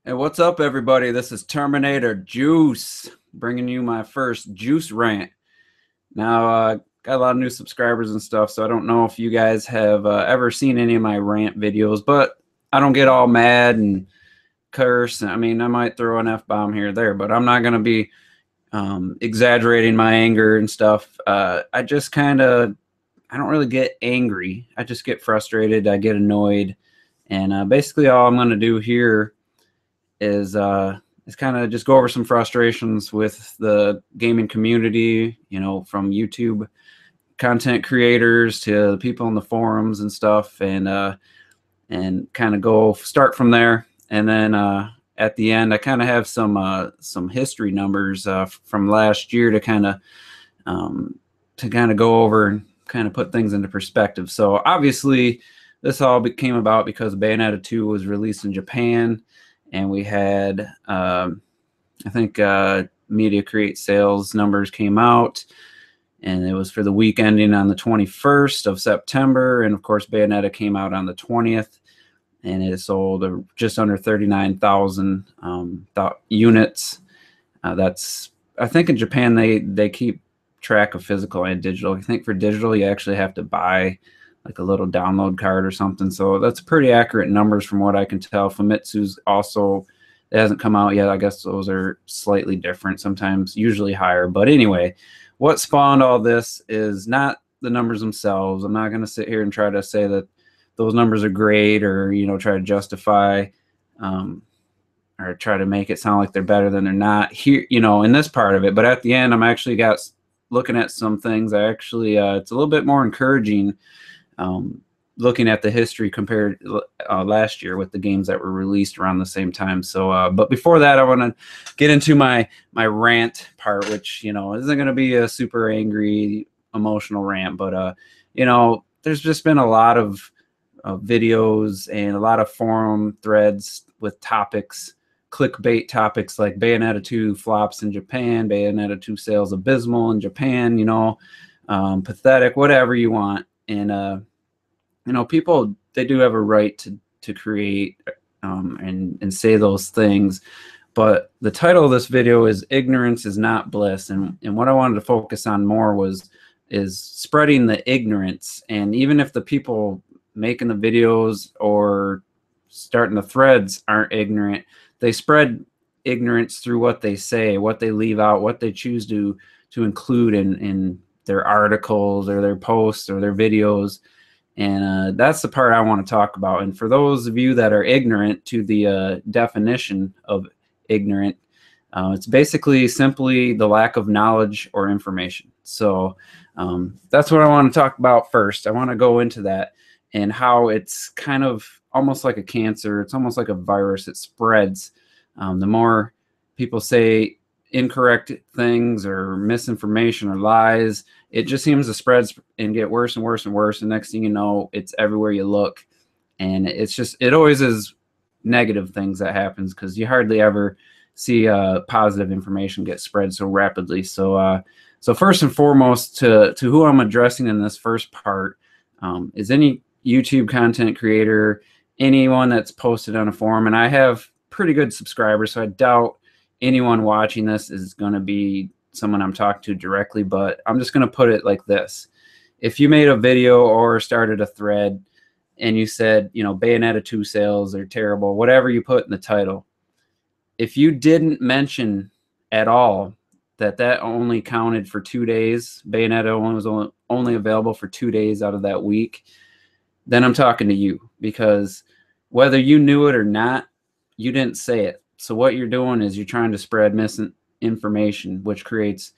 Hey, what's up, everybody? This is Terminator Juice, bringing you my first Juice rant. Now, got a lot of new subscribers and stuff, so I don't know if you guys have ever seen any of my rant videos, but I don't get all mad and curse. I mean, I might throw an F-bomb here or there, but I'm not going to be exaggerating my anger and stuff. I just I don't really get angry. I just get frustrated. I get annoyed. And basically all I'm going to do here is kind of just go over some frustrations with the gaming community, from YouTube content creators to the people in the forums and stuff, and kind of go start from there. And then at the end, I kind of have some history numbers from last year to kind of go over and kind of put things into perspective. So obviously, this all came about because Bayonetta 2 was released in Japan, and we had I think Media Create sales numbers came out, and it was for the week ending on the 21st of September. And of course, Bayonetta came out on the 20th, and it sold just under 39,000 units. That's, I think in Japan they keep track of physical and digital. I think for digital you actually have to buy like a little download card or something. So that's pretty accurate numbers from what I can tell. Famitsu's also, it hasn't come out yet. I guess those are slightly different, sometimes usually higher. But anyway, what spawned all this is not the numbers themselves. I'm not going to sit here and try to say that those numbers are great, or try to justify or try to make it sound like they're better than they're not here, in this part of it. But at the end, I'm actually looking at some things. I actually it's a little bit more encouraging, looking at the history compared last year with the games that were released around the same time. So but before that, I want to get into my rant part, which isn't going to be a super angry emotional rant, but there's just been a lot of videos and a lot of forum threads with topics, clickbait topics like Bayonetta 2 flops in Japan, Bayonetta 2 sales abysmal in Japan, pathetic, whatever you want. And people, they do have a right to create and say those things. But the title of this video is "Ignorance is Not Bliss," and what I wanted to focus on more is spreading the ignorance. And even if the people making the videos or starting the threads aren't ignorant, they spread ignorance through what they say, what they leave out, what they choose to include in their articles or their posts or their videos. And that's the part I want to talk about. And for those of you that are ignorant to the definition of ignorant, it's basically simply the lack of knowledge or information. So that's what I want to talk about first. I want to go into that and how it's kind of almost like a cancer. It's almost like a virus. It spreads. The more people say incorrect things or misinformation or lies, it just seems to spread and get worse and worse and worse. And next thing you know, it's everywhere you look. And it always is negative things that happens, because you hardly ever see positive information get spread so rapidly. So first and foremost, to who I'm addressing in this first part is any YouTube content creator, anyone that's posted on a forum. And I have pretty good subscribers, so I doubt anyone watching this is going to be someone I'm talking to directly, but I'm just going to put it like this. If you made a video or started a thread and you said, Bayonetta 2 sales are terrible, whatever you put in the title, if you didn't mention at all that only counted for 2 days, Bayonetta was only available for 2 days out of that week, then I'm talking to you, because whether you knew it or not, you didn't say it. So what you're doing is you're trying to spread misinformation, which creates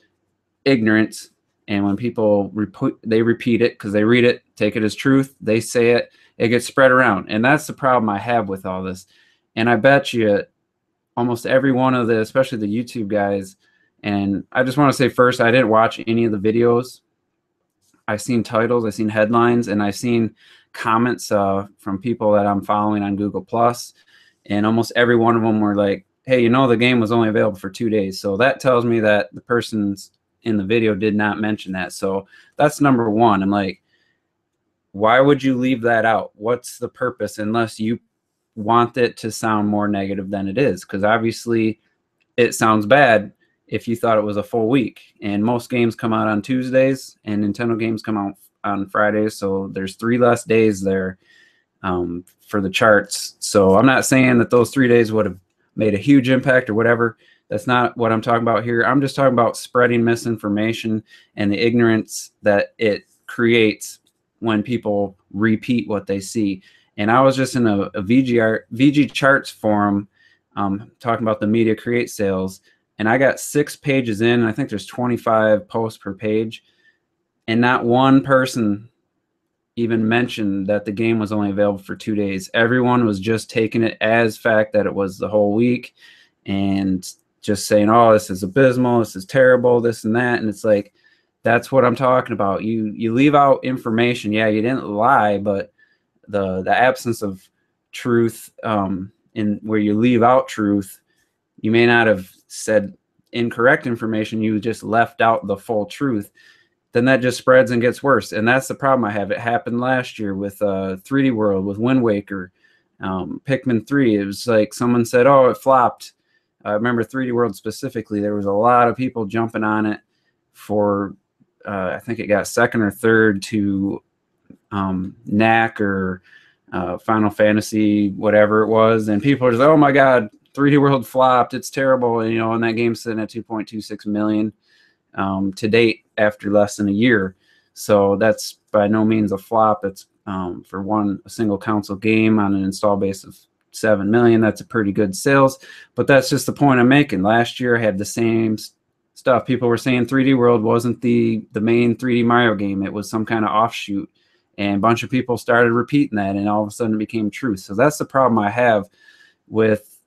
ignorance. And when people repeat it because they read it, take it as truth, they say it, it gets spread around. And that's the problem I have with all this. And I bet you almost every one of the, especially the YouTube guys, and I just want to say first, I didn't watch any of the videos. I've seen titles, I've seen headlines, and I've seen comments from people that I'm following on Google Plus, and almost every one of them were like, hey, the game was only available for 2 days. So that tells me that the persons in the video did not mention that. So that's number one. I'm like, why would you leave that out? What's the purpose, unless you want it to sound more negative than it is, because obviously it sounds bad if you thought it was a full week. And most games come out on Tuesdays, and Nintendo games come out on Fridays, so there's 3 less days there for the charts. So I'm not saying that those 3 days would have made a huge impact or whatever. That's not what I'm talking about here. I'm just talking about spreading misinformation and the ignorance that it creates when people repeat what they see. And I was just in a VG charts forum talking about the media create sales, and I got 6 pages in, and I think there's 25 posts per page, and not one person even mentioned that the game was only available for 2 days. Everyone was just taking it as fact that it was the whole week, and just saying, oh, this is abysmal, this is terrible, this and that. And it's like, that's what I'm talking about. You leave out information. Yeah, you didn't lie, but the absence of truth, in where you leave out truth, you may not have said incorrect information, you just left out the full truth, then that just spreads and gets worse. And that's the problem I have. It happened last year with 3D World, with Wind Waker, Pikmin 3. It was like someone said, oh, it flopped. I remember 3D World specifically, there was a lot of people jumping on it for, I think it got second or third to Knack or Final Fantasy, whatever it was. And people are just, oh my God, 3D World flopped, it's terrible. And, and that game's sitting at 2.26 million to date after less than a year. So that's by no means a flop. It's for a single console game on an install base of 7 million. That's a pretty good sales. But that's just the point I'm making. Last year I had the same stuff. People were saying 3D World wasn't the main 3D Mario game. It was some kind of offshoot. And a bunch of people started repeating that, and all of a sudden it became truth. So that's the problem I have with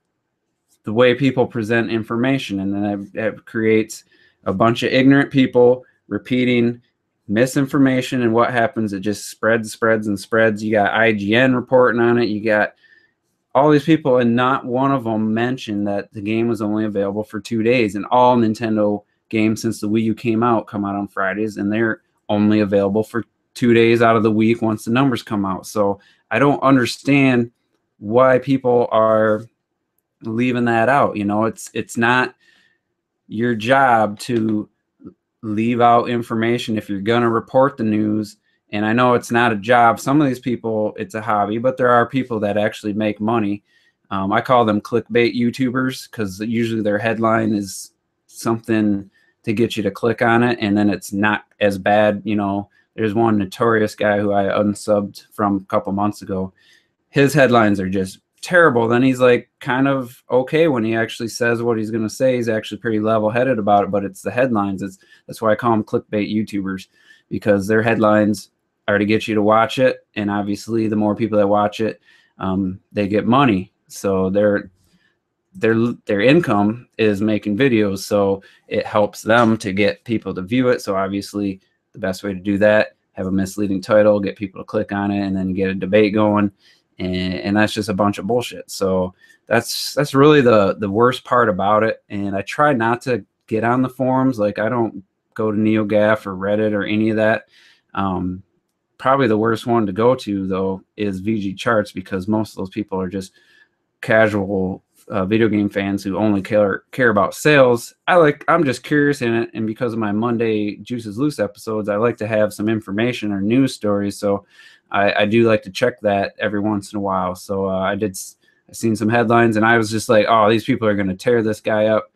the way people present information. And then it creates a bunch of ignorant people repeating misinformation, and what happens? It just spreads and spreads. You got IGN reporting on it. You got all these people, and not one of them mentioned that the game was only available for 2 days. And all Nintendo games since the Wii U came out come out on Fridays, and they're only available for 2 days out of the week once the numbers come out. So I don't understand why people are leaving that out. It's not your job to leave out information if you're going to report the news. And I know it's not a job. Some of these people, it's a hobby, but there are people that actually make money. I call them clickbait YouTubers, because usually their headline is something to get you to click on it, and then it's not as bad. There's one notorious guy who I unsubbed from a couple months ago. His headlines are just terrible. Then he's like kind of okay when he actually says what he's going to say. He's actually pretty level-headed about it, but it's the headlines. That's why I call them clickbait YouTubers, because their headlines are to get you to watch it, and obviously the more people that watch it, they get money. So their income is making videos, so it helps them to get people to view it. So obviously the best way to do that, have a misleading title, get people to click on it, and then you get a debate going. And that's just a bunch of bullshit. So that's really the worst part about it. And I try not to get on the forums. Like, I don't go to NeoGAF or Reddit or any of that. Probably the worst one to go to, though, is VG Charts, because most of those people are just casual video game fans who only care about sales. I'm just curious in it, and because of my Monday Juices Loose episodes, I like to have some information or news stories. So I do like to check that every once in a while. So I seen some headlines, and I was just like, oh, these people are going to tear this guy up,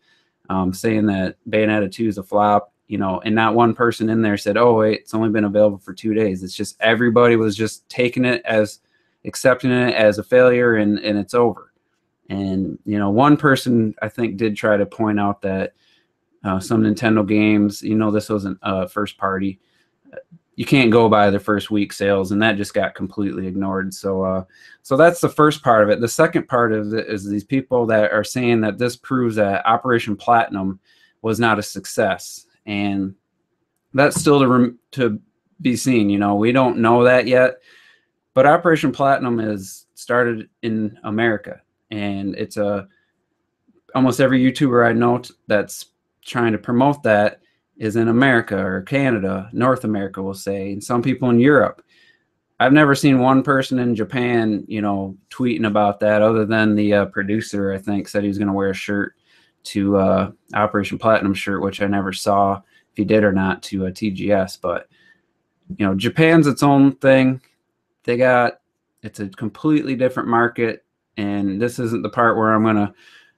saying that Bayonetta 2 is a flop, and not one person in there said, oh, wait, it's only been available for 2 days. It's just everybody was just taking it as, accepting it as a failure, and it's over. And, one person I think did try to point out that some Nintendo games, this wasn't first party, you can't go by the first week sales, and that just got completely ignored. So that's the first part of it. The second part of it is these people that are saying that this proves that Operation Platinum was not a success, and that's still to be seen. We don't know that yet, but Operation Platinum is started in America, and it's almost every YouTuber I know that's trying to promote that is in America or Canada, North America, we'll say, and some people in Europe. I've never seen one person in Japan, you know, tweeting about that, other than the producer, I think, said he was going to wear a shirt to Operation Platinum shirt, which I never saw if he did or not, to TGS. But, you know, Japan's its own thing. It's a completely different market. And this isn't the part where I'm going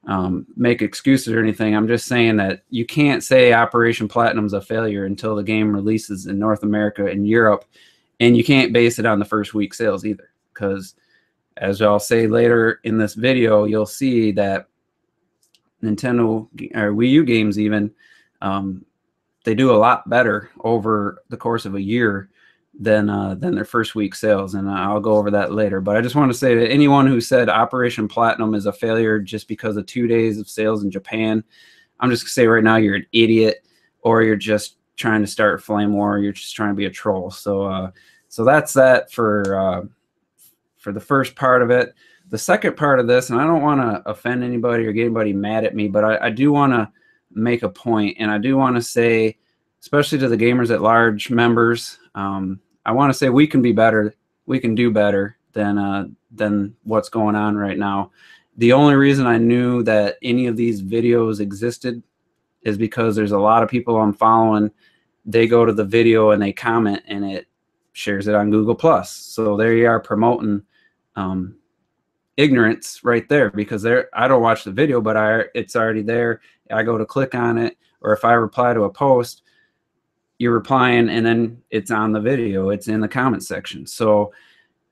to make excuses or anything. I'm just saying that you can't say Operation Platinum's a failure until the game releases in North America and Europe. And you can't base it on the first week sales either, because as I'll say later in this video, you'll see that Nintendo or Wii U games even, they do a lot better over the course of a year than their first week sales, and I'll go over that later. But I just want to say that anyone who said Operation Platinum is a failure just because of 2 days of sales in Japan, I'm just gonna say right now you're an idiot, or you're just trying to start a flame war, or you're just trying to be a troll. So that's that for the first part of it. The second part of this, and I don't want to offend anybody or get anybody mad at me, but I do want to make a point, and I do want to say, especially to the Gamers at Large members, I want to say we can be better. We can do better than what's going on right now. The only reason I knew that any of these videos existed is because there's a lot of people I'm following. They go to the video and they comment, and it shares it on Google+. So there you are promoting ignorance right there, because I don't watch the video, but it's already there. I go to click on it, or if I reply to a post, you're replying, and then it's on the video. It's in the comment section. So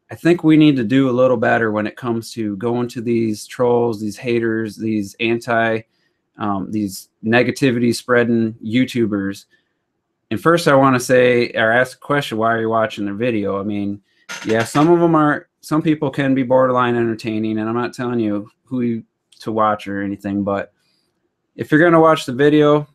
I think we need to do a little better when it comes to going to these trolls, these haters, these these negativity spreading YouTubers. And first I want to say, or ask a question, why are you watching their video? I mean, yeah, some people can be borderline entertaining, and I'm not telling you who to watch or anything, but if you're going to watch the video,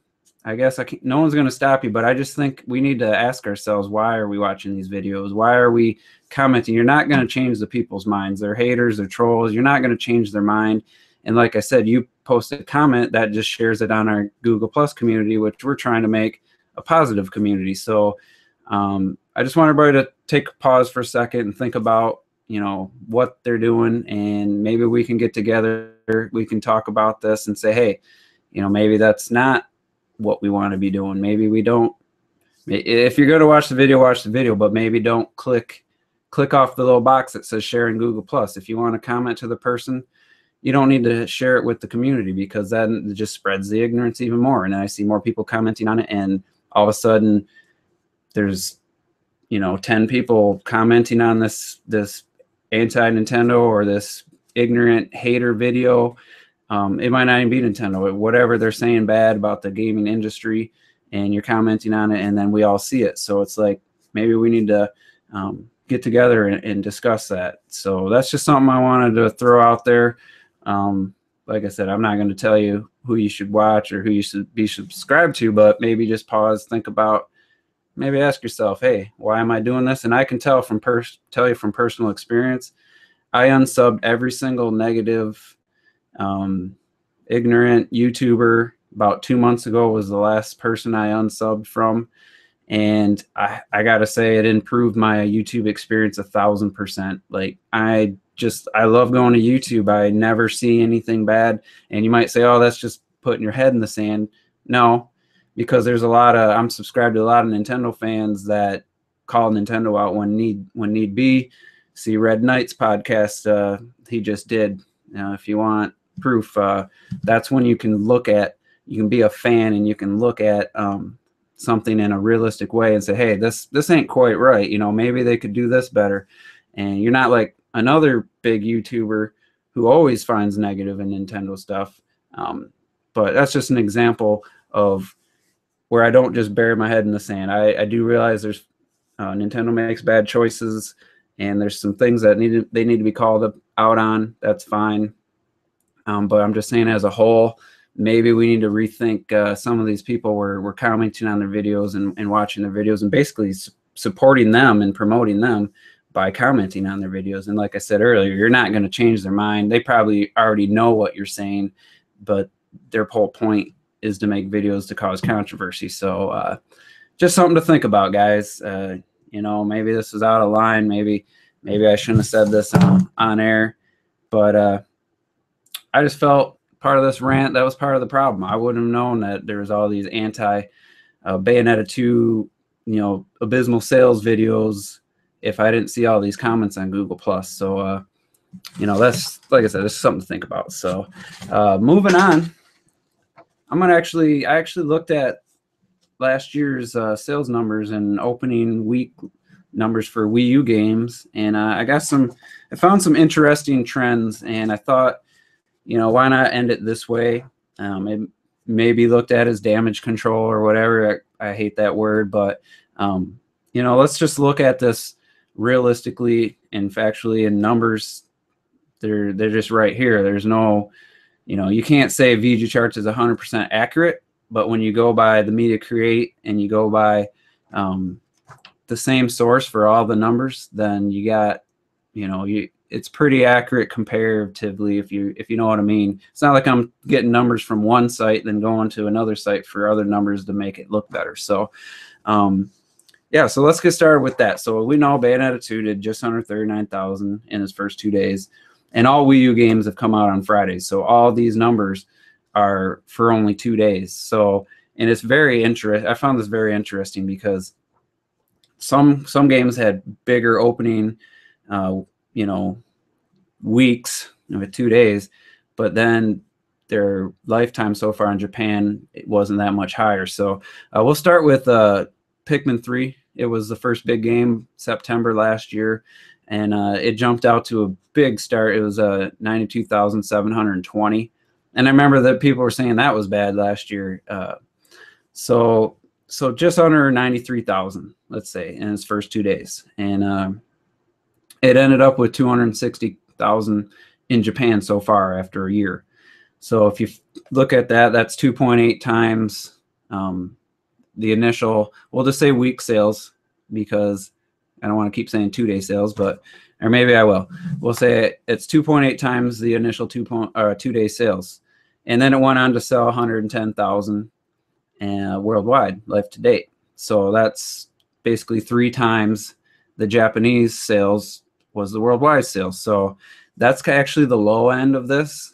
I guess no one's going to stop you, but I just think we need to ask ourselves, why are we watching these videos? Why are we commenting? You're not going to change the people's minds. They're haters, they're trolls. You're not going to change their mind. And like I said, you post a comment, that just shares it on our Google Plus community, which we're trying to make a positive community. So I just want everybody to take a pause for a second and think about, you know, what they're doing, and maybe we can get together. We can talk about this and say, hey, you know, maybe that's not what we want to be doing. Maybe we don't. If you're going to watch the video, but maybe don't click off the little box that says share in Google Plus. If you want to comment to the person, you don't need to share it with the community, because then it just spreads the ignorance even more. And then I see more people commenting on it, and all of a sudden there's, you know, 10 people commenting on this anti-Nintendo or this ignorant hater video. It might not even be Nintendo, whatever they're saying bad about the gaming industry, and you're commenting on it, and then we all see it. So it's like, maybe we need to get together and discuss that. So that's just something I wanted to throw out there. Like I said, I'm not going to tell you who you should watch or who you should be subscribed to, but maybe just pause, think about, maybe ask yourself, hey, why am I doing this? And I can tell you from personal experience, I unsubbed every single negative, ignorant YouTuber. About 2 months ago was the last person I unsubbed from, and I gotta say, it improved my YouTube experience 1,000%. Like, I love going to YouTube. I never see anything bad. And you might say, oh, that's just putting your head in the sand. No, because there's I'm subscribed to a lot of Nintendo fans that call Nintendo out when need be. See Red Knight's podcast he just did. If you want proof, that's when you can be a fan, and you can look at something in a realistic way and say, hey, this ain't quite right. You know, maybe they could do this better. And you're not like another big YouTuber who always finds negative in Nintendo stuff. But that's just an example of where I don't just bury my head in the sand. I do realize there's Nintendo makes bad choices, and there's some things that they need to be called out on. That's fine. But I'm just saying, as a whole, maybe we need to rethink some of these people were commenting on their videos and watching their videos, and basically supporting them and promoting them by commenting on their videos. And like I said earlier, you're not going to change their mind. They probably already know what you're saying, but their whole point is to make videos to cause controversy. So just something to think about, guys. You know, maybe this is out of line. Maybe I shouldn't have said this on air, but I just felt part of this rant, that was part of the problem. I wouldn't have known that there was all these anti Bayonetta 2, you know, abysmal sales videos if I didn't see all these comments on Google Plus. So, you know, that's, like I said, this is something to think about. So, moving on, I actually looked at last year's sales numbers and opening week numbers for Wii U games, and I found some interesting trends, and I thought, you know, why not end it this way? It may be looked at as damage control or whatever. I hate that word, but you know, let's just look at this realistically and factually in numbers. They're just right here. There's no, you know, you can't say VG Charts is 100% accurate, but when you go by the Media Create and you go by the same source for all the numbers, then you got, you know, it's pretty accurate comparatively, if you know what I mean. It's not like I'm getting numbers from one site then going to another site for other numbers to make it look better. So yeah, so let's get started with that. So we know Bayonetta 2 did just under 39,000 in its first 2 days, and all Wii U games have come out on Fridays. So all these numbers are for only 2 days. So, and it's very interesting. I found this very interesting because some games had bigger opening you know, weeks, you know, 2 days, but then their lifetime so far in Japan, it wasn't that much higher. So we'll start with Pikmin 3. It was the first big game September last year, and it jumped out to a big start. It was 92,720, and I remember that people were saying that was bad last year. So just under 93,000, let's say, in its first 2 days, and it ended up with 260,000 in Japan so far after a year. So if you look at that, that's 2.8 times the initial, we'll just say week sales, because I don't want to keep saying 2 day sales, but, or maybe I will. We'll say it's 2.8 times the initial 2 day sales. And then it went on to sell 110,000 worldwide, life to date. So that's basically 3 times the Japanese sales was the worldwide sales. So that's actually the low end of this.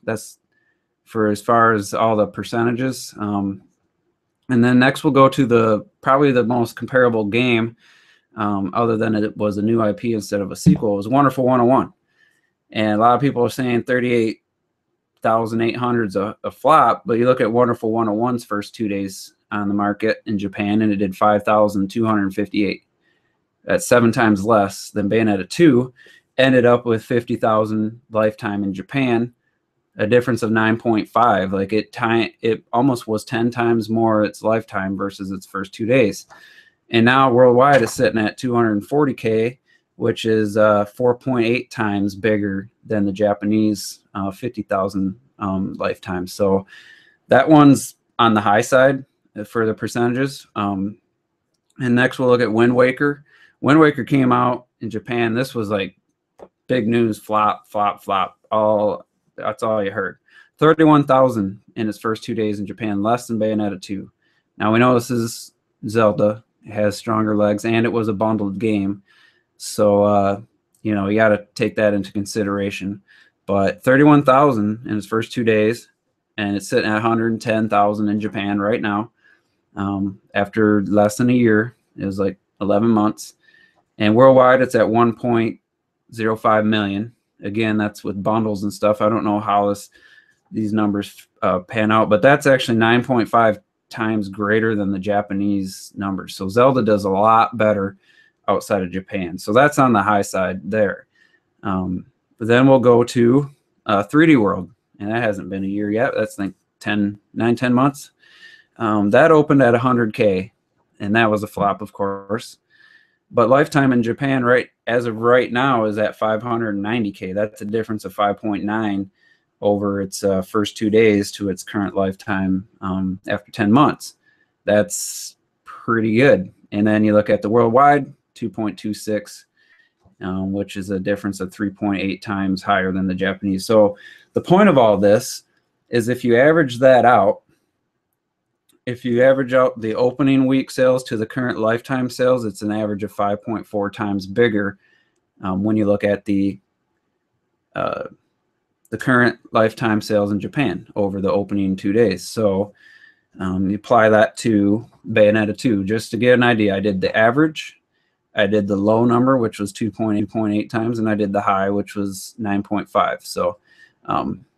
That's for as far as all the percentages. And then next we'll go to probably the most comparable game, other than it was a new IP instead of a sequel. It was Wonderful 101. And a lot of people are saying 38,800 is a flop, but you look at Wonderful 101's first 2 days on the market in Japan, and it did 5,258. That's 7 times less than Bayonetta 2. Ended up with 50,000 lifetime in Japan, a difference of 9.5. Like it almost was 10 times more its lifetime versus its first 2 days. And now worldwide it's sitting at 240K, which is 4.8 times bigger than the Japanese 50,000 lifetime. So that one's on the high side for the percentages. And next we'll look at Wind Waker. Wind Waker came out in Japan. This was like big news, flop. That's all you heard. 31,000 in its first 2 days in Japan, less than Bayonetta 2. Now we know this is Zelda. It has stronger legs, and it was a bundled game. So, you know, you got to take that into consideration. But 31,000 in its first 2 days, and it's sitting at 110,000 in Japan right now. After less than a year, it was like 11 months. And worldwide, it's at 1.05 million. Again, that's with bundles and stuff. I don't know how these numbers pan out, but that's actually 9.5 times greater than the Japanese numbers. So Zelda does a lot better outside of Japan. So that's on the high side there. But then we'll go to 3D World, and that hasn't been a year yet. That's like 10 months. That opened at 100K, and that was a flop, of course. But lifetime in Japan, right as of right now, is at 590K. That's a difference of 5.9 over its first 2 days to its current lifetime after 10 months. That's pretty good. And then you look at the worldwide, 2.26, which is a difference of 3.8 times higher than the Japanese. So the point of all this is if you average that out if you average out the opening week sales to the current lifetime sales, it's an average of 5.4 times bigger when you look at the current lifetime sales in Japan over the opening 2 days. So you apply that to Bayonetta 2. Just to get an idea, I did the average, I did the low number, which was 2.8 times, and I did the high, which was 9.5. So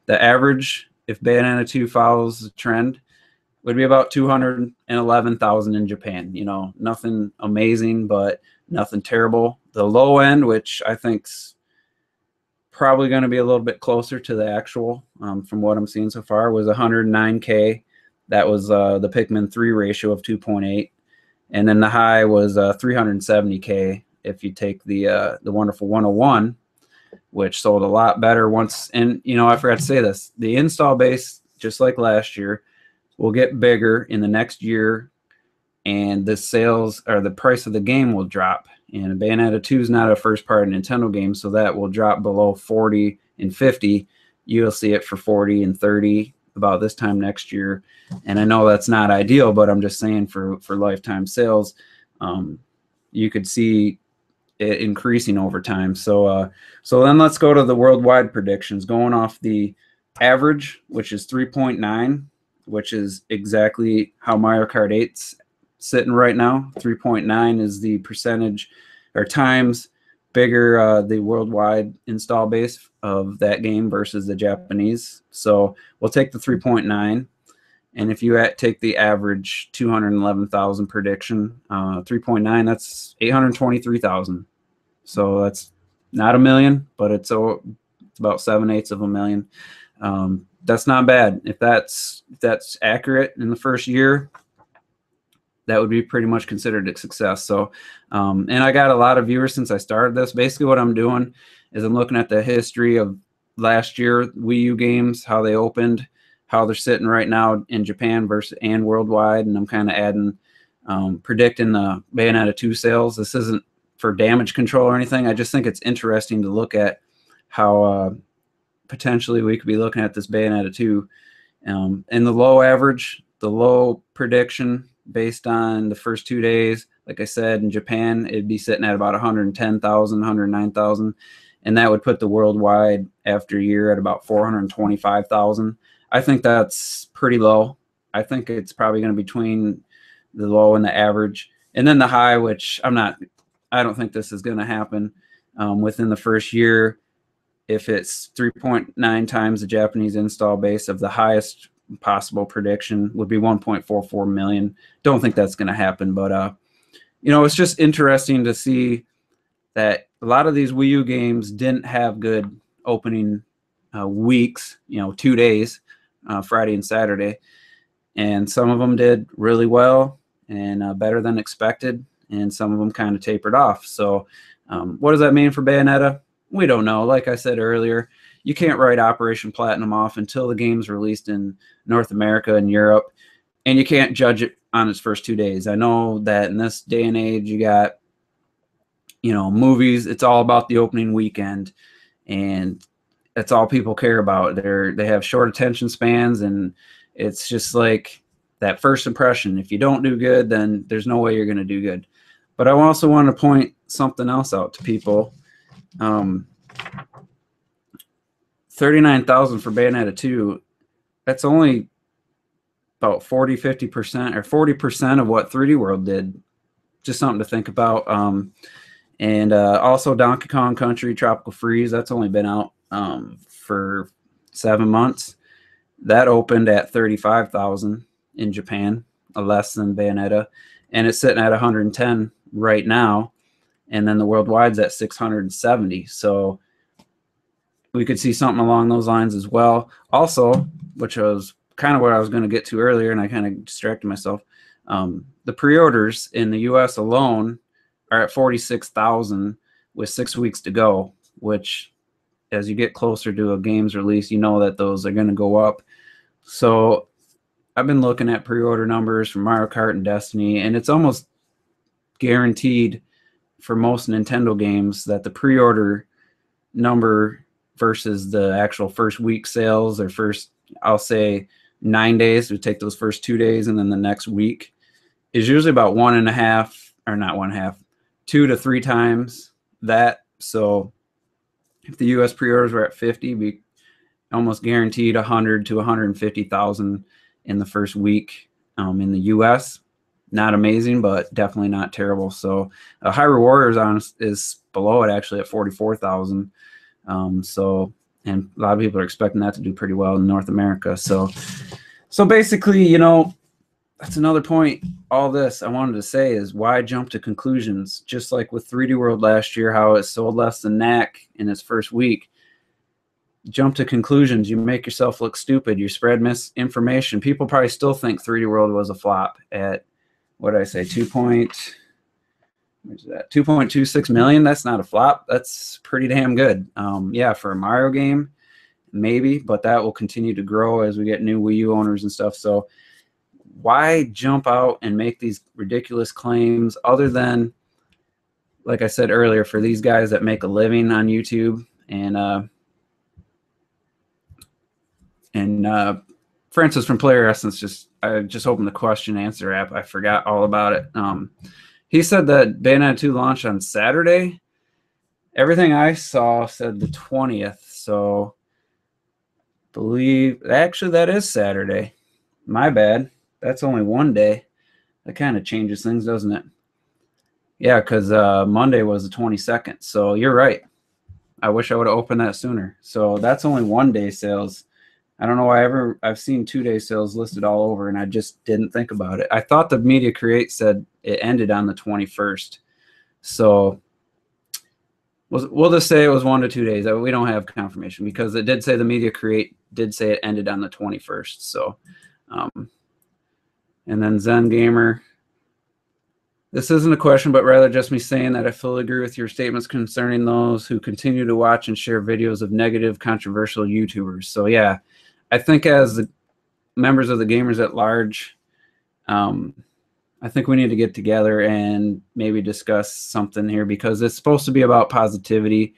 the average, if Bayonetta 2 follows the trend, would be about 211,000 in Japan. You know, nothing amazing, but nothing terrible. The low end, which I think's probably going to be a little bit closer to the actual, from what I'm seeing so far, was 109K. That was the Pikmin 3 ratio of 2.8. And then the high was 370K if you take the wonderful 101, which sold a lot better once. And, you know, I forgot to say this. The install base, just like last year, will get bigger in the next year, and the sales or the price of the game will drop. And Bayonetta 2 is not a first-party Nintendo game, so that will drop below 40 and 50. You'll see it for 40 and 30 about this time next year. And I know that's not ideal, but I'm just saying for lifetime sales, you could see it increasing over time. So then let's go to the worldwide predictions. Going off the average, which is 3.9, which is exactly how Mario Kart 8's sitting right now. 3.9 is the percentage or times bigger the worldwide install base of that game versus the Japanese. So we'll take the 3.9, and if you take the average 211,000 prediction, 3.9, that's 823,000. So that's not a million, but it's about 7/8 of a million. That's not bad. If that's accurate in the first year, that would be pretty much considered a success. So, and I got a lot of viewers since I started this. Basically what I'm doing is I'm looking at the history of last year Wii U games, how they opened, how they're sitting right now in Japan versus and worldwide, and I'm kind of adding, predicting the Bayonetta 2 sales. This isn't for damage control or anything. I just think it's interesting to look at how potentially we could be looking at this Bayonetta 2. And the low average, the low prediction based on the first 2 days, like I said, in Japan, it'd be sitting at about 110,000, 109,000. And that would put the worldwide after a year at about 425,000. I think that's pretty low. I think it's probably going to be between the low and the average. And then the high, which I don't think this is going to happen within the first year. If it's 3.9 times the Japanese install base of the highest possible prediction would be 1.44 million. Don't think that's going to happen, but you know, it's just interesting to see that a lot of these Wii U games didn't have good opening weeks, you know, 2 days, Friday and Saturday, and some of them did really well and better than expected, and some of them kind of tapered off. So what does that mean for Bayonetta? We don't know. Like I said earlier, you can't write Operation Platinum off until the game's released in North America and Europe, and you can't judge it on its first 2 days. I know that in this day and age, you got, you know, movies, it's all about the opening weekend, and that's all people care about. They have short attention spans, and it's just like that first impression. If you don't do good, then there's no way you're going to do good. But I also want to point something else out to people. 39,000 for Bayonetta 2. That's only about 50% or 40% of what 3D World did. Just something to think about. And also Donkey Kong Country Tropical Freeze, that's only been out for 7 months. That opened at 35,000 in Japan, less than Bayonetta, and it's sitting at 110 right now. And then the worldwide's at 670. So we could see something along those lines as well. Also, which was kind of what I was going to get to earlier, and I kind of distracted myself. The pre-orders in the U.S. alone are at 46,000 with 6 weeks to go, which as you get closer to a game's release, you know that those are going to go up. So I've been looking at pre-order numbers for Mario Kart and Destiny, and it's almost guaranteed for most Nintendo games that the pre-order number versus the actual first week sales or first, I'll say, 9 days, we take those first 2 days, and then the next week is usually about 1.5, or not 1.5, 2 to 3 times that. So if the U.S. pre-orders were at 50, we almost guaranteed 100 to 150,000 in the first week in the U.S. Not amazing, but definitely not terrible. So High Reward is below it actually at 44,000. So, and a lot of people are expecting that to do pretty well in North America. So basically, you know, that's another point. All this I wanted to say is, why jump to conclusions? Just like with 3D World last year, how it sold less than NAC in its first week. Jump to conclusions. You make yourself look stupid. You spread misinformation. People probably still think 3D World was a flop at, what did I say, 2.26 million. That's not a flop. That's pretty damn good. Yeah, for a Mario game, maybe, but that will continue to grow as we get new Wii U owners and stuff. So why jump out and make these ridiculous claims, other than, like I said earlier, for these guys that make a living on YouTube? And Francis from Player Essence I just opened the question answer app. I forgot all about it. He said that Bayonetta 2 launched on Saturday. Everything I saw said the 20th. So believe actually that is Saturday. My bad. That's only one day. That kind of changes things, doesn't it? Yeah, because Monday was the 22nd. So you're right. I wish I would have opened that sooner. So that's only 1 day sales. I don't know why I've seen 2 day sales listed all over, and I just didn't think about it. I thought the Media Create said it ended on the 21st. So we'll just say it was 1 to 2 days. We don't have confirmation, because it did say the Media Create did say it ended on the 21st. So, and then Zen Gamer. This isn't a question, but rather just me saying that I fully agree with your statements concerning those who continue to watch and share videos of negative, controversial YouTubers. So yeah, I think as the members of the Gamers at Large, I think we need to get together and maybe discuss something here, because it's supposed to be about positivity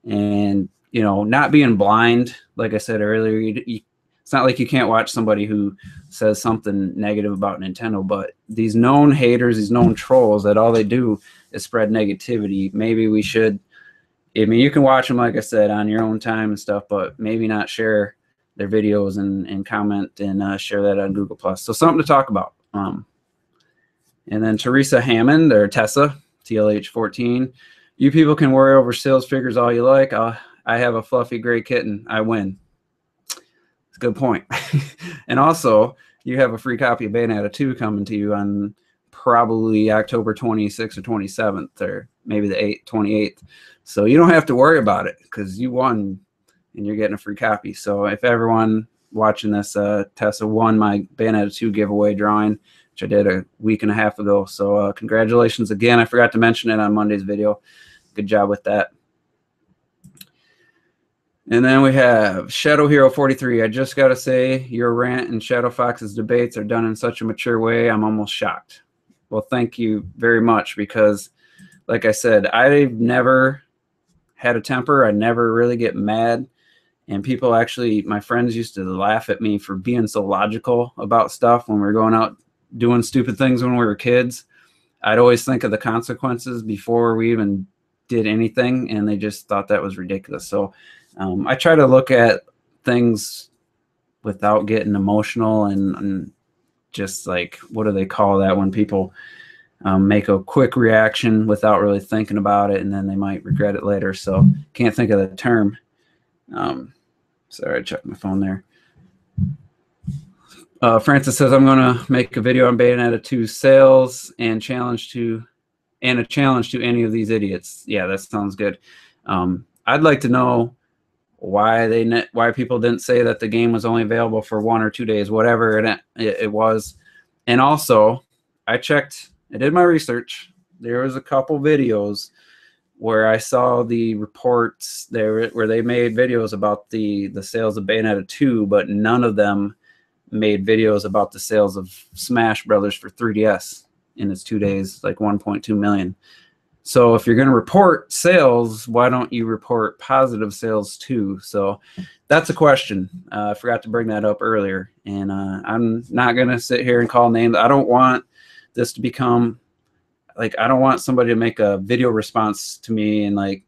and, you know, not being blind. Like I said earlier, it's not like you can't watch somebody who says something negative about Nintendo, but these known haters, these known trolls, that all they do is spread negativity. Maybe we should, I mean, you can watch them, like I said, on your own time and stuff, but maybe not share their videos and comment and share that on Google+. So something to talk about. And then Teresa Hammond, or Tessa, TLH14. You people can worry over sales figures all you like. I have a fluffy gray kitten. I win. It's a good point. And also, you have a free copy of Bayonetta 2 coming to you on probably October 26th or 27th, or maybe the 28th. So you don't have to worry about it, because you won and you're getting a free copy. So if everyone watching this, Tessa won my Bayonetta 2 giveaway drawing, which I did a week and a half ago. So congratulations again. I forgot to mention it on Monday's video. Good job with that. And then we have Shadow Hero 43. I just got to say, your Rant and Shadow Fox's debates are done in such a mature way, I'm almost shocked. Well, thank you very much, because, like I said, I've never had a temper. I never really get mad. And people actually, my friends used to laugh at me for being so logical about stuff when we were going out doing stupid things when we were kids. I'd always think of the consequences before we even did anything, and they just thought that was ridiculous. So I try to look at things without getting emotional and just, like, what do they call that when people make a quick reaction without really thinking about it, and then they might regret it later. So can't think of the term. Sorry, I checked my phone there. Francis says, I'm going to make a video on Bayonetta 2 sales and a challenge to any of these idiots. Yeah, that sounds good. I'd like to know why people didn't say that the game was only available for 1 or 2 days, whatever it was. And also, I did my research. There was a couple videos where I saw the reports there where they made videos about the sales of Bayonetta 2, but none of them made videos about the sales of Smash Brothers for 3DS in its 2 days, like 1.2 million. So if you're going to report sales, why don't you report positive sales too? So that's a question. I forgot to bring that up earlier. And I'm not going to sit here and call names. I don't want this to become like, I don't want somebody to make a video response to me and like,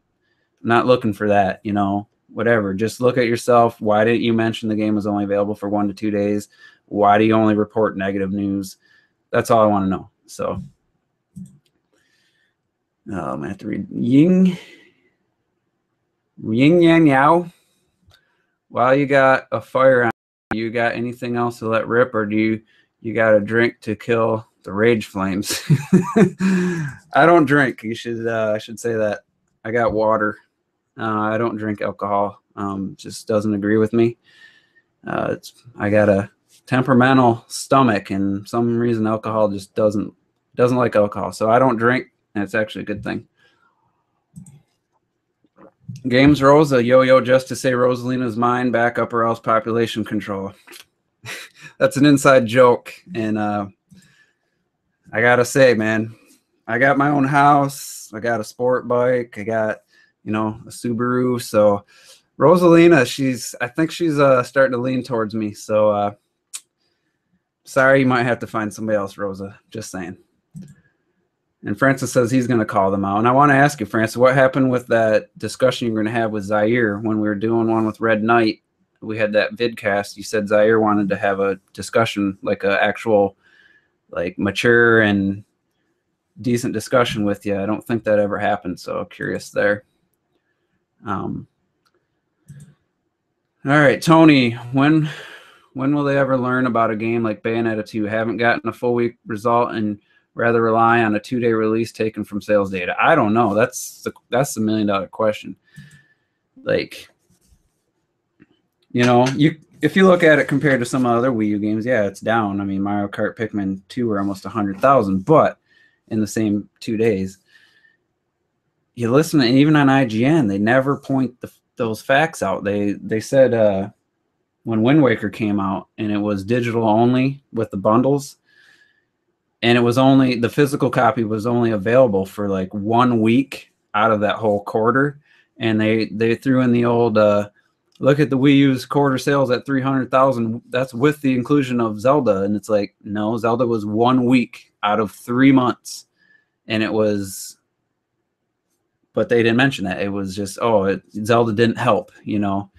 I'm not looking for that, you know, whatever. Just look at yourself. Why didn't you mention the game was only available for 1 to 2 days? Why do you only report negative news? That's all I want to know. So I'm going to have to read Ying Yang Yao. While you got a fire on, you got anything else to let rip, or do you got a drink to kill the rage flames? I don't drink. I should say that. I got water. I don't drink alcohol. Just doesn't agree with me. I got a temperamental stomach, and some reason alcohol just doesn't like alcohol. So I don't drink, and it's actually a good thing. Games Rosa, yo, just to say Rosalina's mine, back up or else population control. That's an inside joke. And I gotta say, man, I got my own house. I got a sport bike. I got, you know, a Subaru. So Rosalina, I think she's starting to lean towards me. So sorry, you might have to find somebody else, Rosa. Just saying. And Francis says he's going to call them out. And I want to ask you, Francis, what happened with that discussion you're going to have with Zaire when we were doing one with Red Knight? We had that vidcast. You said Zaire wanted to have a discussion, like an actual, like mature and decent discussion with you. I don't think that ever happened. So curious there. All right, Tony, when will they ever learn about a game like Bayonetta 2? Haven't gotten a full week result and rather rely on a 2-day release taken from sales data? I don't know. That's the $1 million question. Like, you know, if you look at it compared to some other Wii U games, yeah, it's down. I mean, Mario Kart, Pikmin 2 were almost 100,000, but in the same 2 days, you listen to, even on IGN, they never point those facts out. They said when Wind Waker came out and it was digital only with the bundles, and it was only, the physical copy was only available for like 1 week out of that whole quarter. And they threw in the old, look at the Wii U's quarter sales at 300,000. That's with the inclusion of Zelda. And it's like, no, Zelda was 1 week out of 3 months. And it was, but they didn't mention that. It was just, Zelda didn't help, you know?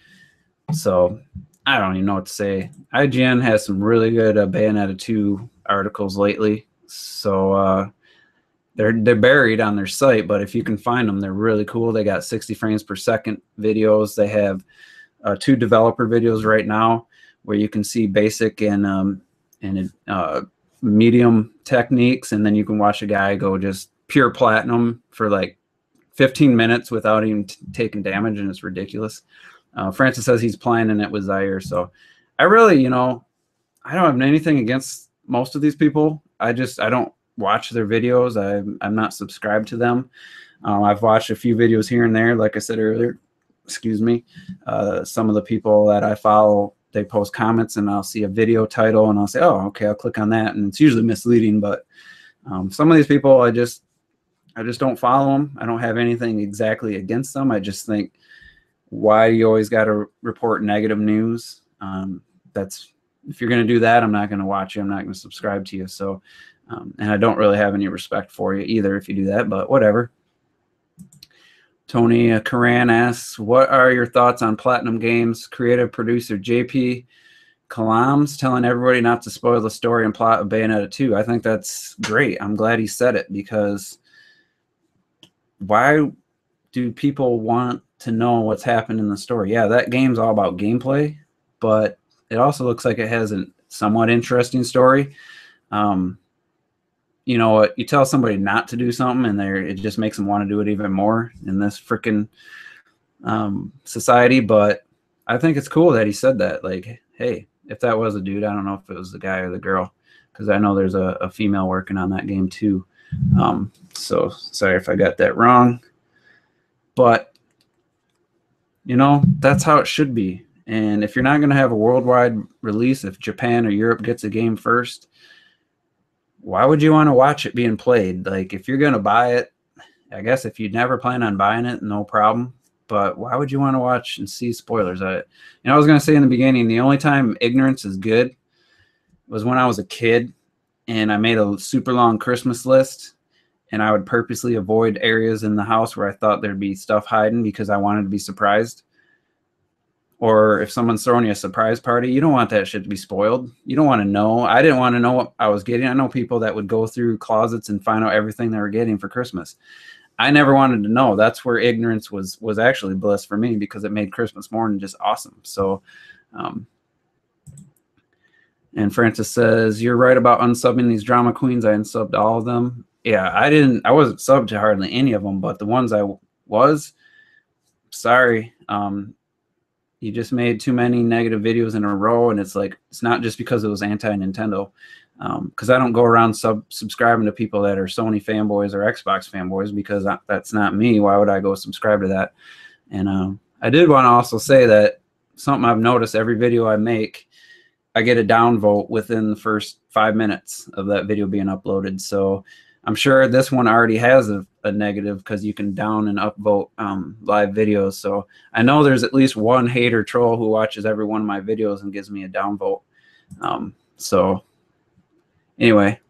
So I don't even know what to say. IGN has some really good Bayonetta 2 articles lately. So they're buried on their site, but if you can find them, they're really cool. They got 60 frames per second videos. They have 2 developer videos right now where you can see basic and medium techniques, and then you can watch a guy go just pure platinum for like 15 minutes without even taking damage, and it's ridiculous. Francis says he's playing it with Zaire. So I really, you know, I don't have anything against most of these people. I don't watch their videos. I'm not subscribed to them. I've watched a few videos here and there. Like I said earlier, excuse me, some of the people that I follow, they post comments and I'll see a video title and I'll say, oh, okay, I'll click on that. And it's usually misleading, but some of these people, I just don't follow them. I don't have anything exactly against them. I just think, why do you always got to report negative news? If you're going to do that, I'm not going to watch you. I'm not going to subscribe to you. So, and I don't really have any respect for you either if you do that, but whatever. Tony Karan asks, what are your thoughts on Platinum Games creative producer JP Kalam's telling everybody not to spoil the story and plot of Bayonetta 2? I think that's great. I'm glad he said it, because why do people want to know what's happened in the story? Yeah, that game's all about gameplay, but it also looks like it has a somewhat interesting story. You know what? You tell somebody not to do something, and it just makes them want to do it even more in this freaking society. But I think it's cool that he said that. Like, hey, if that was a dude, I don't know if it was the guy or the girl, because I know there's a female working on that game too. So sorry if I got that wrong. But, you know, that's how it should be. And if you're not going to have a worldwide release, if Japan or Europe gets a game first, why would you want to watch it being played? Like, if you're going to buy it I guess if you never plan on buying it, no problem. But why would you want to watch and see spoilers? I was going to say in the beginning, the only time ignorance is good was when I was a kid and I made a super long Christmas list, and I would purposely avoid areas in the house where I thought there'd be stuff hiding because I wanted to be surprised. Or if someone's throwing you a surprise party, you don't want that shit to be spoiled. You don't want to know. I didn't want to know what I was getting. I know people that would go through closets and find out everything they were getting for Christmas. I never wanted to know. That's where ignorance was actually bliss for me, because it made Christmas morning just awesome. So, and Francis says, you're right about unsubbing these drama queens. I unsubbed all of them. Yeah, I wasn't subbed to hardly any of them, but the ones I was, sorry. You just made too many negative videos in a row, and it's like, it's not just because it was anti-Nintendo, because I don't go around subscribing to people that are Sony fanboys or Xbox fanboys, because that's not me. Why would I go subscribe to that? And I did want to also say that something I've noticed, every video I make, I get a downvote within the first 5 minutes of that video being uploaded. So I'm sure this one already has a negative, because you can down and upvote live videos. So I know there's at least one hater troll who watches every one of my videos and gives me a downvote. So anyway.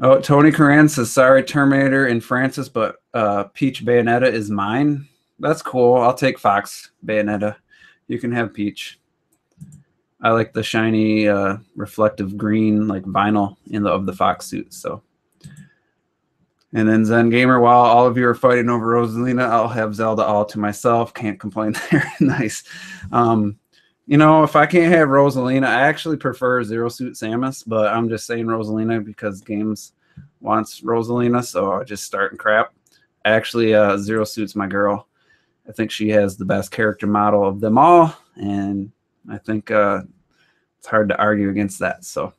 Oh, Tony Coran says, sorry, Terminator and Francis, but Peach Bayonetta is mine. That's cool. I'll take Fox Bayonetta. You can have Peach. I like the shiny reflective green like vinyl of the Fox suit. So. And then Zen Gamer, while all of you are fighting over Rosalina, I'll have Zelda all to myself. Can't complain there. Nice. If I can't have Rosalina, I actually prefer Zero Suit Samus, but I'm just saying Rosalina because Games wants Rosalina, so I'll just starting crap. Actually, Zero Suit's my girl. I think she has the best character model of them all, and I think it's hard to argue against that. So.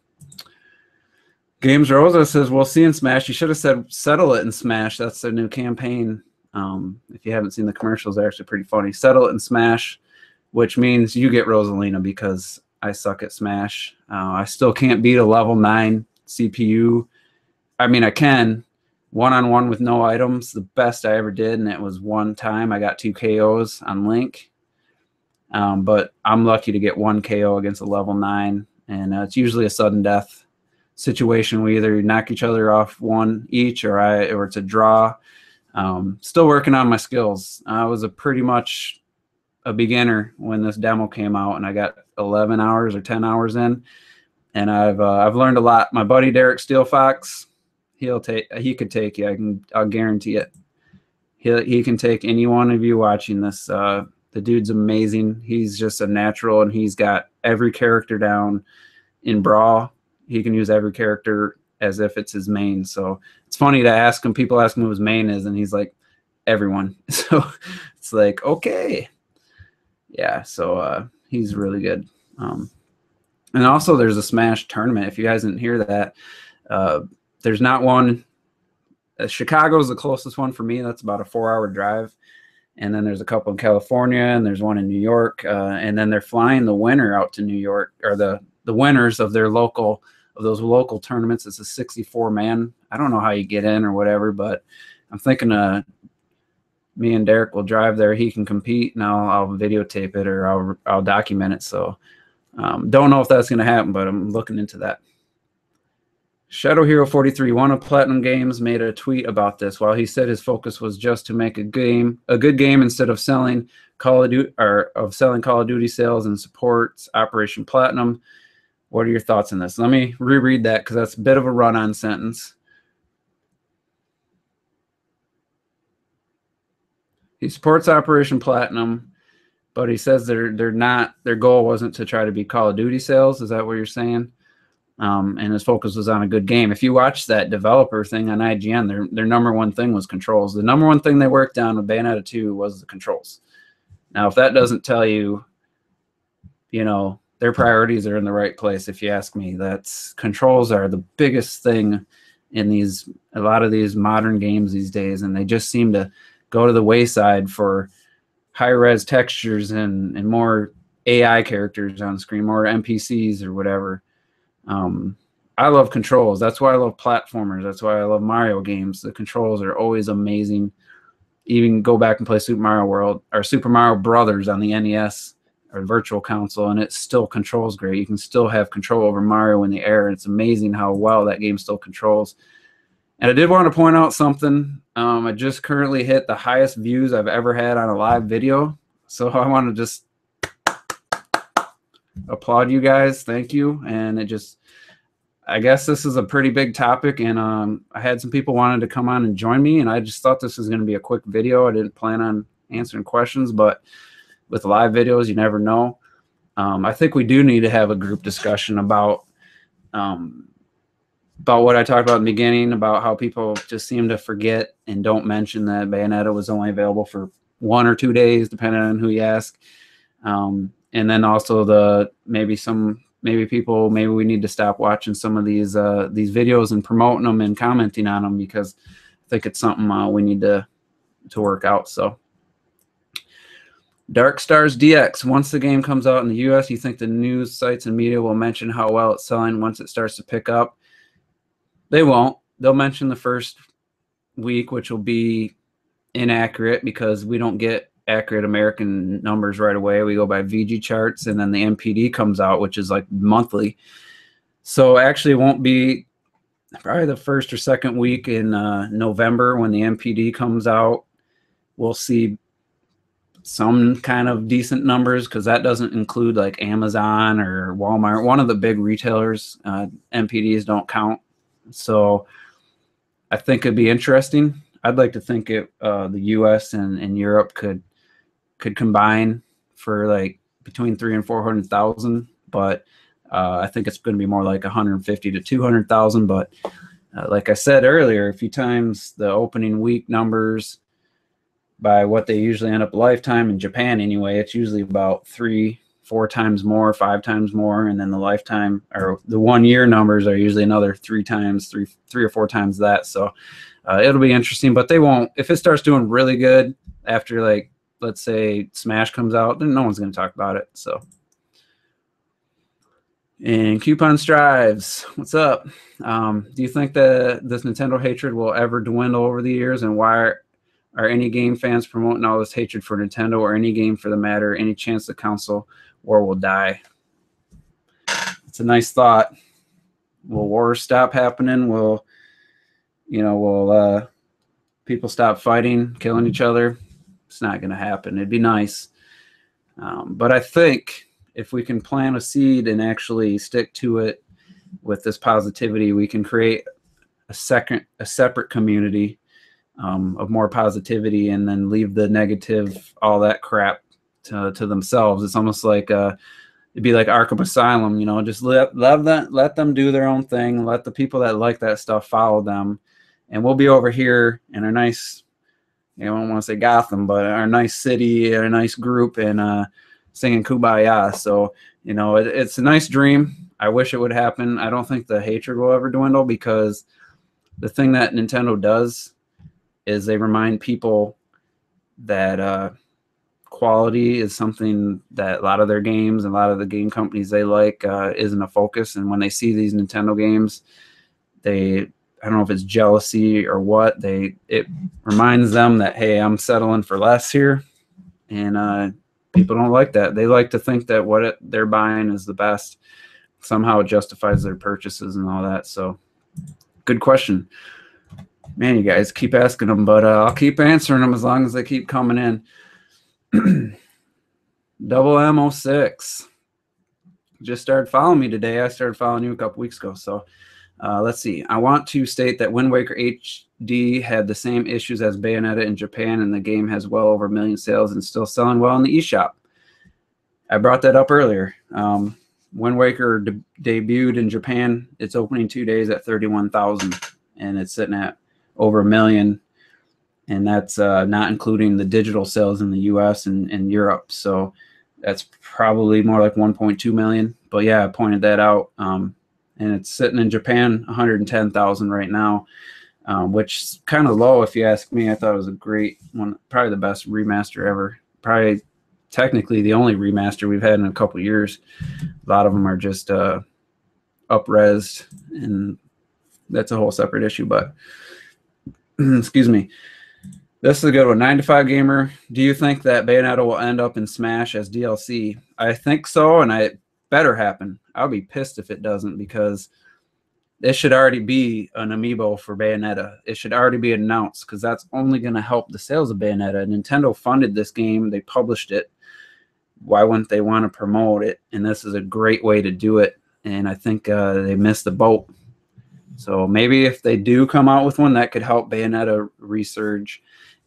Games Rosa says, we'll see in Smash. You should have said settle it in Smash. That's their new campaign. If you haven't seen the commercials, they're actually pretty funny. Settle it in Smash, which means you get Rosalina, because I suck at Smash. I still can't beat a level 9 CPU. I mean, I can. One-on-one with no items, the best I ever did, and it was one time. I got 2 KOs on Link. But I'm lucky to get 1 KO against a level 9, and it's usually a sudden death situation. We either knock each other off one each, or it's a draw. Still working on my skills. I was pretty much a beginner when this demo came out, and I got 11 hours or 10 hours in, and I've learned a lot. My buddy Derek Steelfox, he could take you. I'll guarantee it. He can take any one of you watching this. The dude's amazing. He's just a natural, and he's got every character down in Brawl. He can use every character as if it's his main. So it's funny to ask him. People ask him who his main is, and he's like, everyone. So it's like, okay. Yeah, so he's really good. And also there's a Smash tournament. If you guys didn't hear that, there's not one. Chicago's the closest one for me. That's about a 4-hour drive. And then there's a couple in California, and there's one in New York. And then they're flying the winner out to New York, or the winners of those local tournaments. It's a 64-man. I don't know how you get in or whatever, but I'm thinking me and Derek will drive there. He can compete, and I'll videotape it, or I'll document it. So don't know if that's going to happen, but I'm looking into that. Shadow Hero 43, one of Platinum Games, made a tweet about this. While he said his focus was just to make a good game instead of selling Call of Duty sales and supports Operation Platinum. What are your thoughts on this? Let me reread that, because that's a bit of a run-on sentence. He supports Operation Platinum, but he says their goal wasn't to try to be Call of Duty sales. Is that what you're saying? And his focus was on a good game. If you watch that developer thing on IGN, their number one thing was controls. The number one thing they worked on with Bayonetta 2 was the controls. Now, if that doesn't tell you, their priorities are in the right place, if you ask me. Controls are the biggest thing in a lot of these modern games these days, and they just seem to go to the wayside for high-res textures and more AI characters on screen, more NPCs or whatever. I love controls. That's why I love platformers. That's why I love Mario games. The controls are always amazing. Even go back and play Super Mario World or Super Mario Brothers on the NES or Virtual Console, and it still controls great. You can still have control over Mario in the air. And it's amazing how well that game still controls. And I did want to point out something. I just currently hit the highest views I've ever had on a live video. So I want to just applaud you guys. Thank you. And I guess this is a pretty big topic, and I had some people wanted to come on and join me, and I just thought this was going to be a quick video. I didn't plan on answering questions, but with live videos, you never know. I think we do need to have a group discussion about what I talked about in the beginning, about how people just seem to forget and don't mention that Bayonetta was only available for 1 or 2 days, depending on who you ask. And then also maybe we need to stop watching some of these videos and promoting them and commenting on them, because I think it's something we need to work out. So Dark Stars DX, once the game comes out in the US, you think the news sites and media will mention how well it's selling once it starts to pick up? They won't. They'll mention the first week, which will be inaccurate because we don't get accurate American numbers right away. We go by VG charts, and then the MPD comes out, which is like monthly. So actually it won't be probably the first or second week in November when the MPD comes out. We'll see some kind of decent numbers, because that doesn't include like Amazon or Walmart. One of the big retailers, MPDs don't count. So I think it'd be interesting. I'd like to think the US and Europe could combine for like between 300,000 and 400,000, but I think it's going to be more like 150 to 200,000. But like I said earlier, if you times the opening week numbers by what they usually end up lifetime in Japan anyway, it's usually about 3-4 times more, 5 times more, and then the lifetime or the 1 year numbers are usually another 3 or 4 times that. So it'll be interesting, but they won't. If it starts doing really good after, like, let's say Smash comes out, then no one's going to talk about it. So, and Coupon Strives, what's up? Do you think that this Nintendo hatred will ever dwindle over the years, and why are any game fans promoting all this hatred for Nintendo, or any game for the matter? Any chance the console war will die? It's a nice thought. Will wars stop happening? Will people stop fighting, killing each other? It's not going to happen. It'd be nice. But I think if we can plant a seed and actually stick to it with this positivity, we can create a separate community of more positivity, and then leave the negative, all that crap to themselves. It's almost like it'd be like Arkham Asylum, just let them do their own thing. Let the people that like that stuff follow them, and we'll be over here in a nice, I don't want to say Gotham, but our nice city, our nice group, and singing Kumbaya. So, it's a nice dream. I wish it would happen. I don't think the hatred will ever dwindle, because the thing that Nintendo does is they remind people that quality is something that a lot of their games and a lot of the game companies they like isn't a focus. And when they see these Nintendo games, I don't know if it's jealousy or what, it reminds them that, hey, I'm settling for less here. And people don't like that. They like to think that what they're buying is the best. Somehow it justifies their purchases and all that. So good question. Man, you guys keep asking them, but I'll keep answering them as long as they keep coming in. Double M06 just started following me today. I started following you a couple weeks ago. So let's see. I want to state that Wind Waker HD had the same issues as Bayonetta in Japan, and the game has well over 1 million sales and still selling well in the eShop. I brought that up earlier. Wind Waker debuted in Japan. Its opening 2 days at 31,000, and it's sitting at over 1 million, and that's not including the digital sales in the US and Europe. So that's probably more like 1.2 million. But yeah, I pointed that out. And it's sitting in Japan 110,000 right now, which is kind of low if you ask me. I thought it was a great one, probably the best remaster ever. Probably technically the only remaster we've had in a couple years. A lot of them are just up-resed, and that's a whole separate issue. But excuse me. This is a good one. 9 to 5 Gamer. Do you think that Bayonetta will end up in Smash as DLC? I think so, and it better happen. I'll be pissed if it doesn't, because it should already be an amiibo for Bayonetta. It should already be announced, because that's only going to help the sales of Bayonetta. Nintendo funded this game. They published it. Why wouldn't they want to promote it? And this is a great way to do it. And I think they missed the boat. So maybe if they do come out with one, that could help Bayonetta resurge.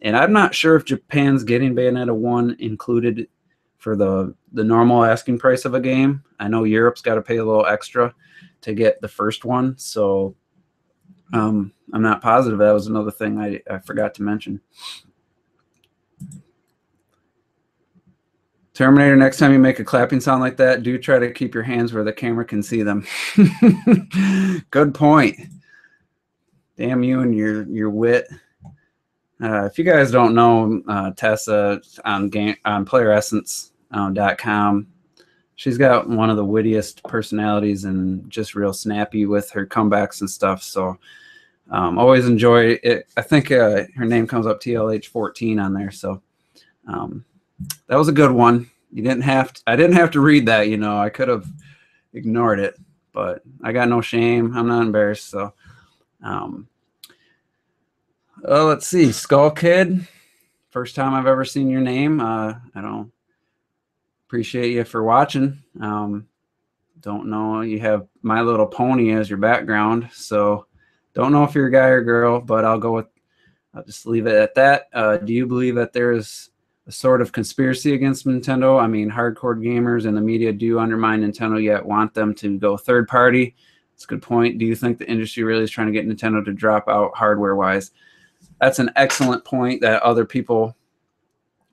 And I'm not sure if Japan's getting Bayonetta 1 included for the normal asking price of a game. I know Europe's got to pay a little extra to get the first one. So I'm not positive. That was another thing I forgot to mention. Terminator, next time you make a clapping sound like that, do try to keep your hands where the camera can see them. Good point. Damn you and your wit. If you guys don't know Tessa on PlayerEssence.com, she's got one of the wittiest personalities and just real snappy with her comebacks and stuff. So always enjoy it. I think her name comes up TLH14 on there. So that was a good one. You didn't have to, I didn't have to read that, you know. I could have ignored it, but I got no shame. I'm not embarrassed. So let's see. Skull Kid. First time I've ever seen your name. I don't appreciate you for watching. Don't know. You have My Little Pony as your background, so don't know if you're a guy or girl, but I'll just leave it at that. Do you believe that there is a sort of conspiracy against Nintendo? I mean, hardcore gamers and the media do undermine Nintendo, yet want them to go third party. That's a good point. Do you think the industry really is trying to get Nintendo to drop out hardware-wise? That's an excellent point that other people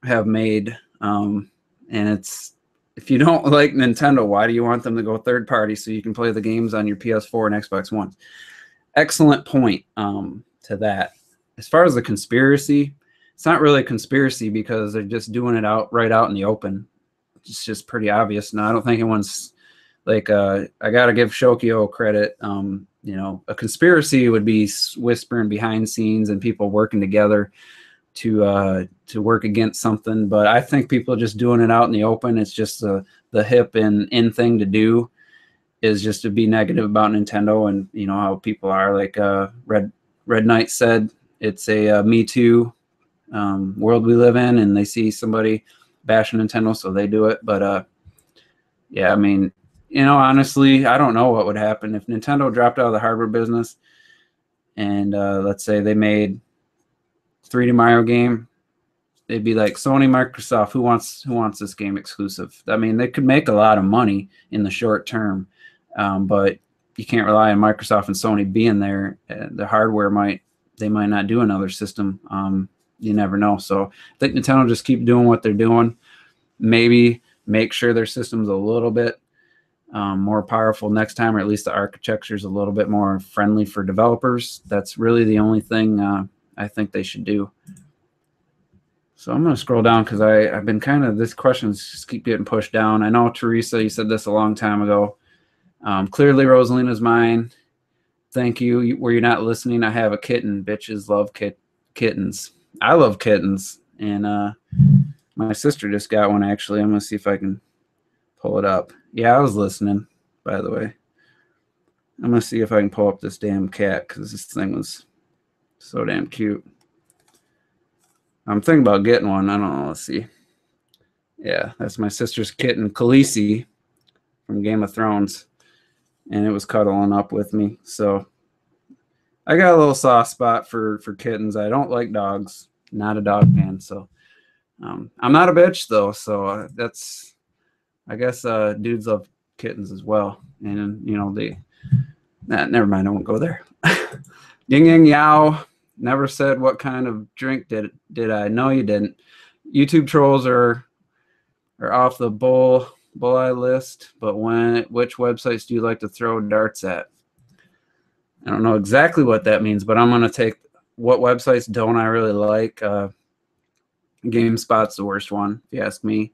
have made. And it's, if you don't like Nintendo, why do you want them to go third party so you can play the games on your PS4 and Xbox One? Excellent point to that. As far as the conspiracy, it's not really a conspiracy because they're just doing it right out in the open. It's just pretty obvious. No, I don't think anyone's like, I got to give Shokio credit. You know, a conspiracy would be whispering behind scenes and people working together to work against something. But I think people are just doing it out in the open. It's just the hip and in thing to do is just to be negative about Nintendo, and you know how people are. Like Red Knight said, it's a Me Too world we live in, and they see somebody bashing Nintendo, so they do it. But yeah, I mean, you know, honestly, I don't know what would happen if Nintendo dropped out of the hardware business and let's say they made 3D Mario game. They'd be like, Sony, Microsoft, who wants this game exclusive? I mean, they could make a lot of money in the short term, but you can't rely on Microsoft and Sony being there. The hardware might not do another system. You never know. So I think Nintendo just keep doing what they're doing. Maybe make sure their system's a little bit more powerful next time, or at least the architecture is a little bit more friendly for developers. That's really the only thing I think they should do. So I'm going to scroll down because I've been kind of, this questions just keep getting pushed down. I know, Teresa, you said this a long time ago. Clearly, Rosalina's mine. Thank you. Were you not listening? I have a kitten. Bitches love kittens. I love kittens. And my sister just got one, actually. I'm going to see if I can pull it up. Yeah, I was listening, by the way. I'm going to see if I can pull up this damn cat because this thing was so damn cute. I'm thinking about getting one. I don't know. Let's see. Yeah, that's my sister's kitten, Khaleesi, from Game of Thrones. And it was cuddling up with me. So I got a little soft spot for kittens. I don't like dogs. Not a dog fan. So I'm not a bitch, though. So that's, I guess, dudes love kittens as well. And, you know, never mind. I won't go there. Ying Yang Yao. Never said what kind of drink did I? No, you didn't. YouTube trolls are off the bulleye list, but which websites do you like to throw darts at? I don't know exactly what that means, but I'm going to take what websites don't I really like. GameSpot's the worst one, if you ask me.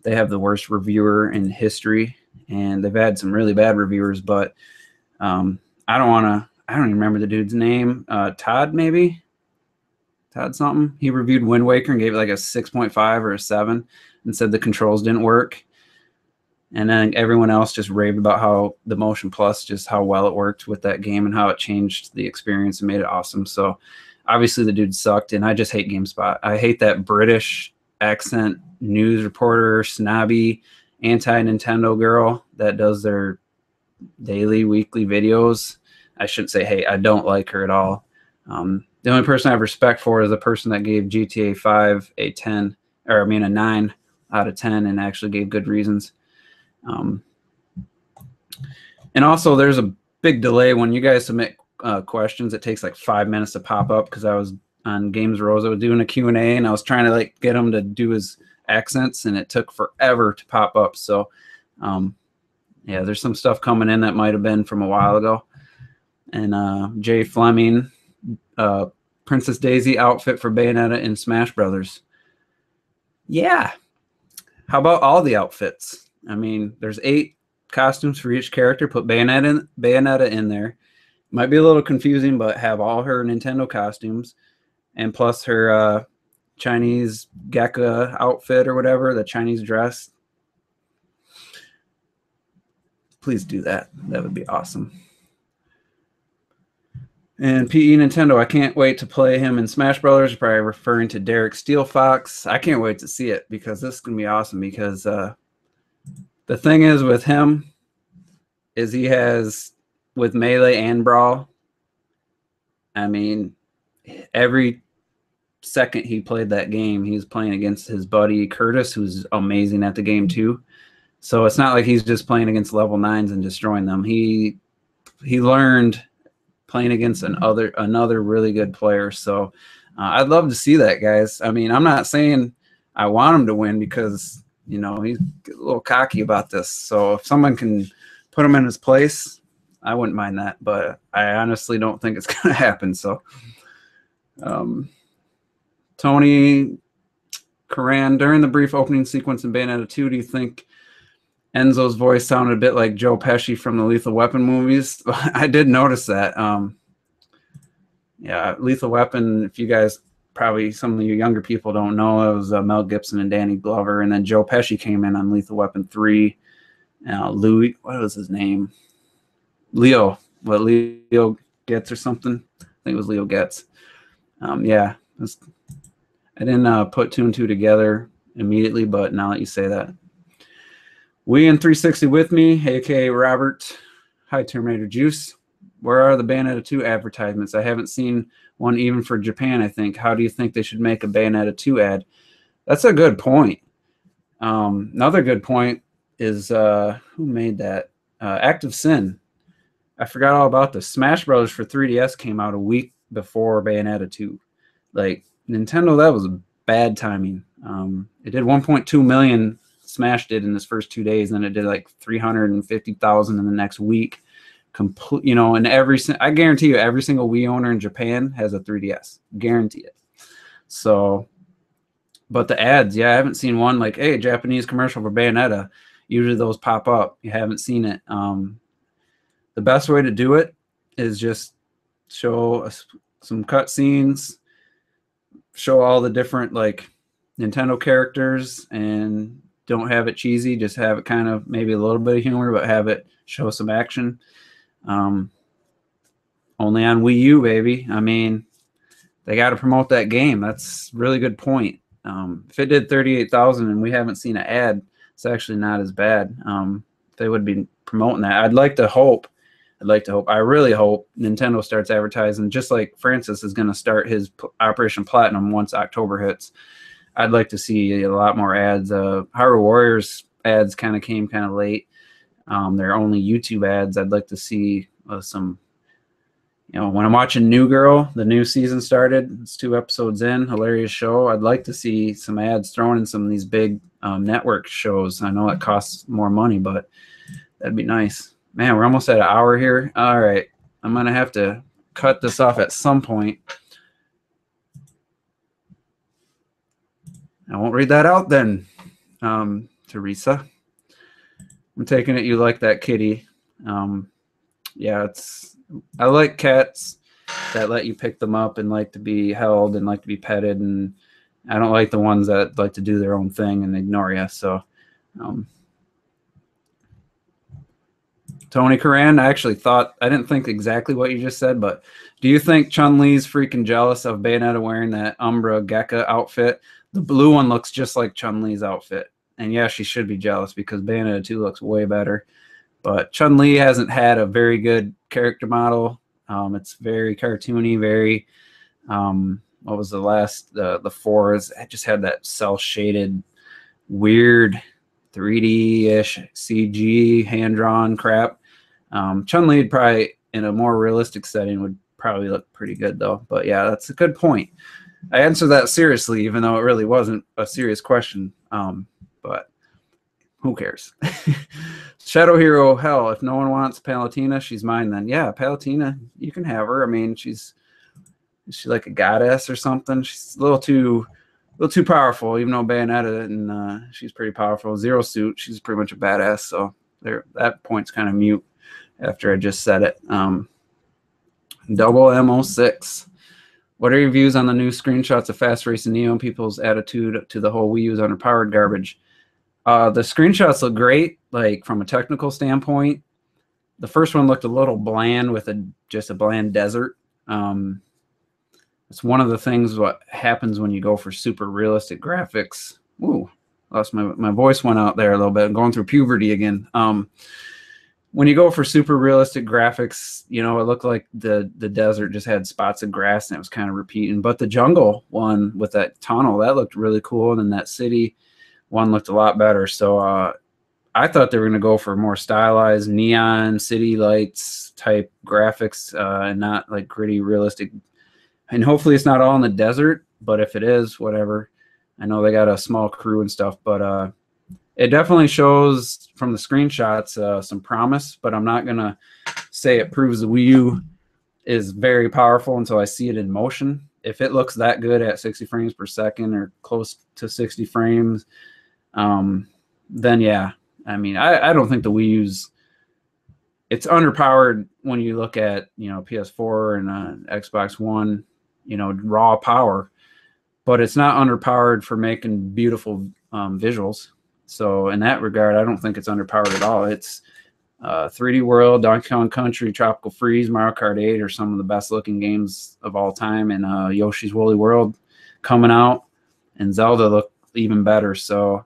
They have the worst reviewer in history. and they've had some really bad reviewers, but I don't even remember the dude's name. Todd, maybe? Todd something. He reviewed Wind Waker and gave it like a 6.5 or a 7 and said the controls didn't work. And then everyone else just raved about how the Motion Plus, just how well it worked with that game and how it changed the experience and made it awesome. So obviously the dude sucked, and I just hate GameSpot. I hate that British accent news reporter, snobby, anti-Nintendo girl that does their daily, weekly videos. I shouldn't say hate. I don't like her at all. The only person I have respect for is the person that gave GTA 5 a 10, or I mean a 9 out of 10, and actually gave good reasons. And also, there's a big delay when you guys submit questions. It takes like 5 minutes to pop up because I was on Games Rose. I was doing a Q&A, and I was trying to like get him to do his accents, and it took forever to pop up. So, yeah, there's some stuff coming in that might have been from a while ago. And Jay Fleming, Princess Daisy outfit for Bayonetta in Smash Brothers. Yeah. How about all the outfits? I mean, there's 8 costumes for each character. Put Bayonetta in there. Might be a little confusing, but have all her Nintendo costumes, and plus her Chinese Gekka outfit or whatever, the Chinese dress. Please do that. That would be awesome. And PE Nintendo, I can't wait to play him in Smash Brothers. Probably referring to Derek Steelfox. I can't wait to see it because this is going to be awesome. Because the thing is with him is he has, with Melee and Brawl, I mean, every second he played that game, he was playing against his buddy Curtis, who's amazing at the game too. So it's not like he's just playing against level 9s and destroying them. He learned playing against another really good player. So I'd love to see that, guys. I mean, I'm not saying I want him to win because, you know, he's a little cocky about this. So if someone can put him in his place, I wouldn't mind that. But I honestly don't think it's going to happen. So Tony Karan, during the brief opening sequence in Bayonetta 2, do you think Enzo's voice sounded a bit like Joe Pesci from the Lethal Weapon movies? I did notice that. Yeah, Lethal Weapon, if you guys, probably some of you younger people don't know, it was Mel Gibson and Danny Glover, and then Joe Pesci came in on Lethal Weapon 3. Louis, what was his name? Leo Getz or something? I think it was Leo Getz. Yeah, I didn't put 2 and 2 together immediately, but now that you say that. We in 360 with me, aka Robert. Hi, Terminator Juice. Where are the Bayonetta 2 advertisements? I haven't seen one even for Japan, I think. How do you think they should make a Bayonetta 2 ad? That's a good point. Another good point is, who made that? Active Sin. I forgot all about this. Smash Brothers for 3DS came out a week before Bayonetta 2. Like, Nintendo, that was bad timing. It did 1.2 million. Smash did in its first 2 days, and then it did like 350,000 in the next week. Complete, you know, and I guarantee you, every single Wii owner in Japan has a 3DS. Guarantee it. So, but the ads, yeah, I haven't seen one like, hey, Japanese commercial for Bayonetta. Usually those pop up. You haven't seen it. The best way to do it is just show some cutscenes, show all the different like Nintendo characters, and don't have it cheesy. Just have it kind of maybe a little bit of humor, but have it show some action. Only on Wii U, baby. I mean, they got to promote that game. That's a really good point. If it did 38,000 and we haven't seen an ad, it's actually not as bad. They would be promoting that. I'd like to hope. I really hope Nintendo starts advertising, just like Francis is going to start his Operation Platinum once October hits. I'd like to see a lot more ads. Hyrule Warriors ads kind of came kind of late. They're only YouTube ads. I'd like to see some, you know, when I'm watching New Girl, the new season started. It's 2 episodes in, hilarious show. I'd like to see some ads thrown in some of these big network shows. I know it costs more money, but that'd be nice. Man, we're almost at an hour here. All right, I'm going to have to cut this off at some point. I won't read that out then, Teresa. I'm taking it you like that kitty. Yeah, I like cats that let you pick them up and like to be held and like to be petted, and I don't like the ones that like to do their own thing and ignore you. So, Tony Karan, I didn't think exactly what you just said, but do you think Chun-Li's freaking jealous of Bayonetta wearing that Umbra Gekka outfit? The blue one looks just like Chun-Li's outfit. And yeah, she should be jealous because Bayonetta 2 looks way better. But Chun-Li hasn't had a very good character model. It's very cartoony, very what was the last the fours? It just had that cell shaded, weird 3D-ish CG hand-drawn crap. Chun-Li probably in a more realistic setting would probably look pretty good though. But yeah, that's a good point. I answered that seriously, even though it really wasn't a serious question. But who cares? Shadow Hero, hell, if no one wants Palutena, she's mine then. Yeah, Palutena, you can have her. I mean, is she like a goddess or something? She's a little too powerful, even though Bayonetta and she's pretty powerful. Zero Suit, she's pretty much a badass. So there, that point's kind of mute after I just said it. Double MO6. What are your views on the new screenshots of Fast Racing Neo and people's attitude to the whole Wii U's underpowered garbage? The screenshots look great, like from a technical standpoint. The first one looked a little bland with just a bland desert. It's one of the things what happens when you go for super realistic graphics. Ooh, lost my voice went out there a little bit. I'm going through puberty again. When you go for super realistic graphics, you know, it looked like the desert just had spots of grass and it was kind of repeating. But the jungle one with that tunnel, that looked really cool. And then that city one looked a lot better. So I thought they were going to go for more stylized neon city lights type graphics and not like gritty realistic. And hopefully it's not all in the desert, but if it is, whatever. I know they got a small crew and stuff, but it definitely shows from the screenshots some promise, but I'm not going to say it proves the Wii U is very powerful until I see it in motion. If it looks that good at 60 frames per second or close to 60 frames, then yeah. I mean, I don't think the Wii U's, it's underpowered when you look at, you know, PS4 and Xbox One, you know, raw power, but it's not underpowered for making beautiful visuals. So in that regard, I don't think it's underpowered at all. It's 3D World, Donkey Kong Country, Tropical Freeze, Mario Kart 8 are some of the best looking games of all time, and Yoshi's Woolly World coming out, and Zelda look even better. So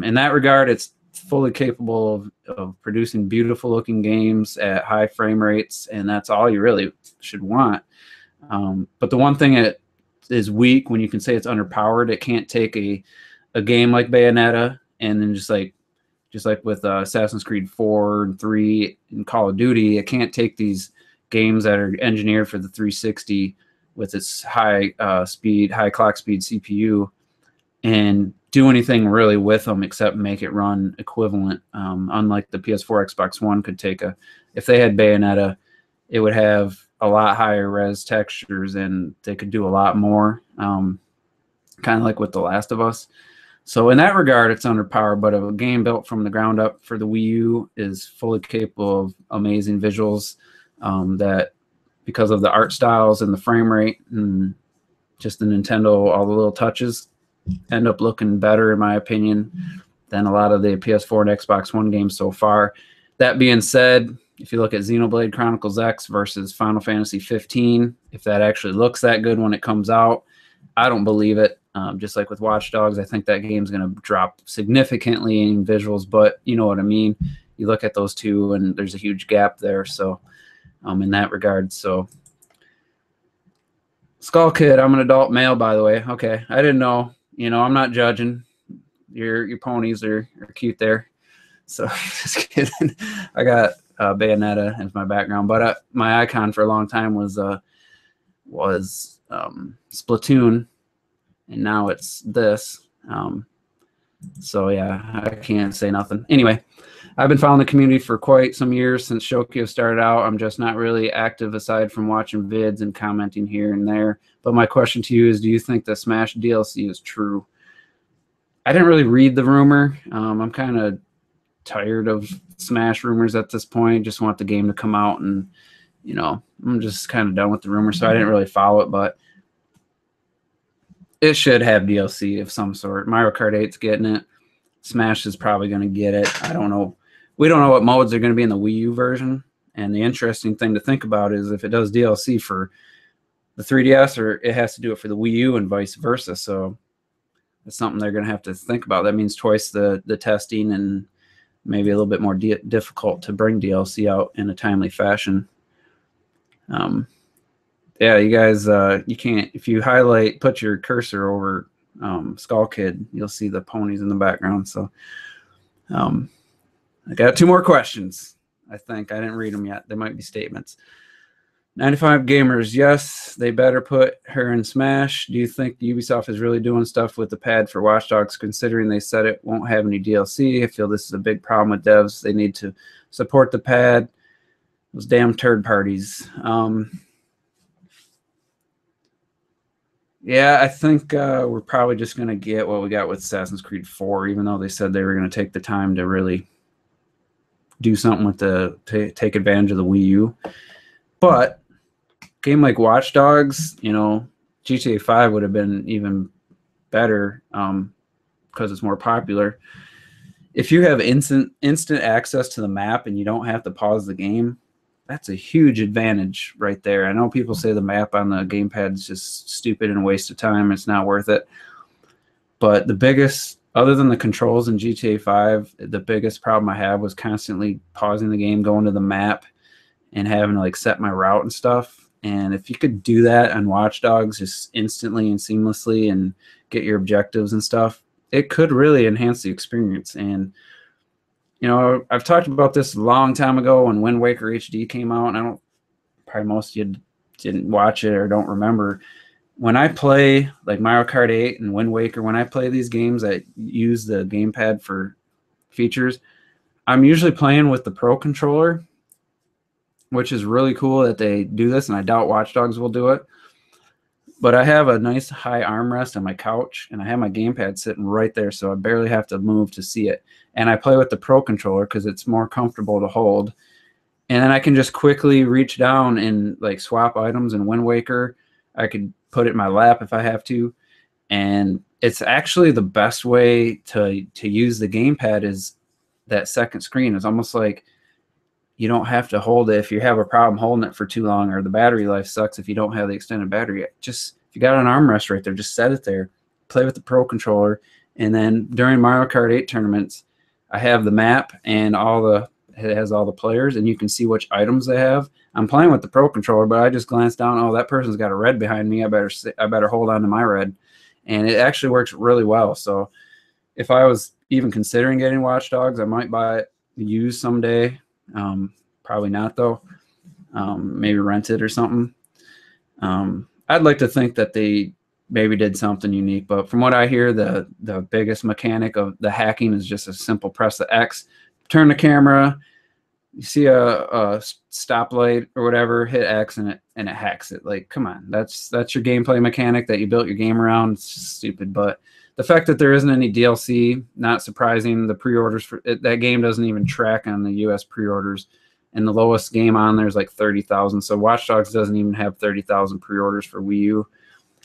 in that regard, it's fully capable of producing beautiful looking games at high frame rates, and that's all you really should want. But the one thing that is weak when you can say it's underpowered, it can't take a game like Bayonetta and then just like with Assassin's Creed 4 and 3 and Call of Duty, it can't take these games that are engineered for the 360 with its high clock speed CPU and do anything really with them except make it run equivalent. Unlike the PS4, Xbox One could take if they had Bayonetta, it would have a lot higher res textures and they could do a lot more, kind of like with The Last of Us. So in that regard, it's underpowered, but a game built from the ground up for the Wii U is fully capable of amazing visuals that, because of the art styles and the frame rate and just the Nintendo, all the little touches, end up looking better, in my opinion, than a lot of the PS4 and Xbox One games so far. That being said, if you look at Xenoblade Chronicles X versus Final Fantasy 15, if that actually looks that good when it comes out, I don't believe it. Just like with Watch Dogs, I think that game's going to drop significantly in visuals, but you know what I mean? You look at those two and there's a huge gap there. So in that regard, so Skull Kid, I'm an adult male, by the way. Okay. I didn't know, you know, I'm not judging. Your ponies are cute there. So just kidding. I got Bayonetta as my background, but my icon for a long time was Splatoon, and now it's this. So yeah, I can't say nothing. Anyway, I've been following the community for quite some years since Shokyo started out. I'm just not really active aside from watching vids and commenting here and there. But my question to you is, do you think the Smash DLC is true? I didn't really read the rumor. I'm kind of tired of Smash rumors at this point. Just want the game to come out, and I'm just kind of done with the rumors, so I didn't really follow it, but it should have DLC of some sort. Mario Kart 8's getting it. Smash is probably going to get it. I don't know. We don't know what modes are going to be in the Wii U version. And the interesting thing to think about is if it does DLC for the 3DS, or it has to do it for the Wii U and vice versa. So it's something they're going to have to think about. That means twice the testing, and maybe a little bit more difficult to bring DLC out in a timely fashion. Yeah, you guys, you can't, if you put your cursor over Skull Kid, you'll see the ponies in the background. So I got 2 more questions. I think I didn't read them yet. They might be statements. 95 Gamers, yes, they better put her in Smash. Do you think Ubisoft is really doing stuff with the pad for Watch Dogs, considering they said it won't have any DLC? I feel this is a big problem with devs. They need to support the pad. Those damn turd parties. Yeah, I think we're probably just going to get what we got with Assassin's Creed 4, even though they said they were going to take the time to really do something with take advantage of the Wii U. But a game like Watch Dogs, GTA 5 would have been even better because it's more popular. If you have instant access to the map and you don't have to pause the game, that's a huge advantage right there. I know people say the map on the gamepad is just stupid and a waste of time. It's not worth it. But the biggest, other than the controls in GTA 5, the biggest problem I have was constantly pausing the game, going to the map, and having to set my route and stuff. And if you could do that on Watch Dogs just instantly and seamlessly and get your objectives and stuff, it could really enhance the experience. And I've talked about this a long time ago when Wind Waker HD came out, and probably most of you didn't watch it or don't remember. When I play like Mario Kart 8 and Wind Waker, when I play these games that use the gamepad for features, I'm usually playing with the Pro Controller, which is really cool that they do this, and I doubt Watch Dogs will do it. But I have a nice high armrest on my couch, and I have my gamepad sitting right there, so I barely have to move to see it. And I play with the Pro Controller because it's more comfortable to hold. And then I can just quickly reach down and swap items in Wind Waker. I could put it in my lap if I have to. And it's actually the best way to use the gamepad is that second screen. It's almost like you don't have to hold it if you have a problem holding it for too long, or the battery life sucks if you don't have the extended battery. Just, if you got an armrest right there, just set it there, play with the Pro Controller. And then during Mario Kart 8 tournaments, I have the map and it has all the players, and you can see which items they have. I'm playing with the Pro Controller, but I just glance down, oh, that person's got a red behind me. I better hold on to my red. And it actually works really well. So if I was even considering getting Watch Dogs, I might buy it used someday. Probably not though. Maybe rent it or something. I'd like to think that they maybe did something unique, but from what I hear, the biggest mechanic of the hacking is just a simple press the X, turn the camera, you see a stoplight or whatever, hit X, and it hacks it. Come on, that's your gameplay mechanic that you built your game around. It's just stupid. But the fact that there isn't any DLC, not surprising. The pre-orders for that game doesn't even track on the US pre-orders, and the lowest game on there is 30,000. So Watch Dogs doesn't even have 30,000 pre-orders for Wii U.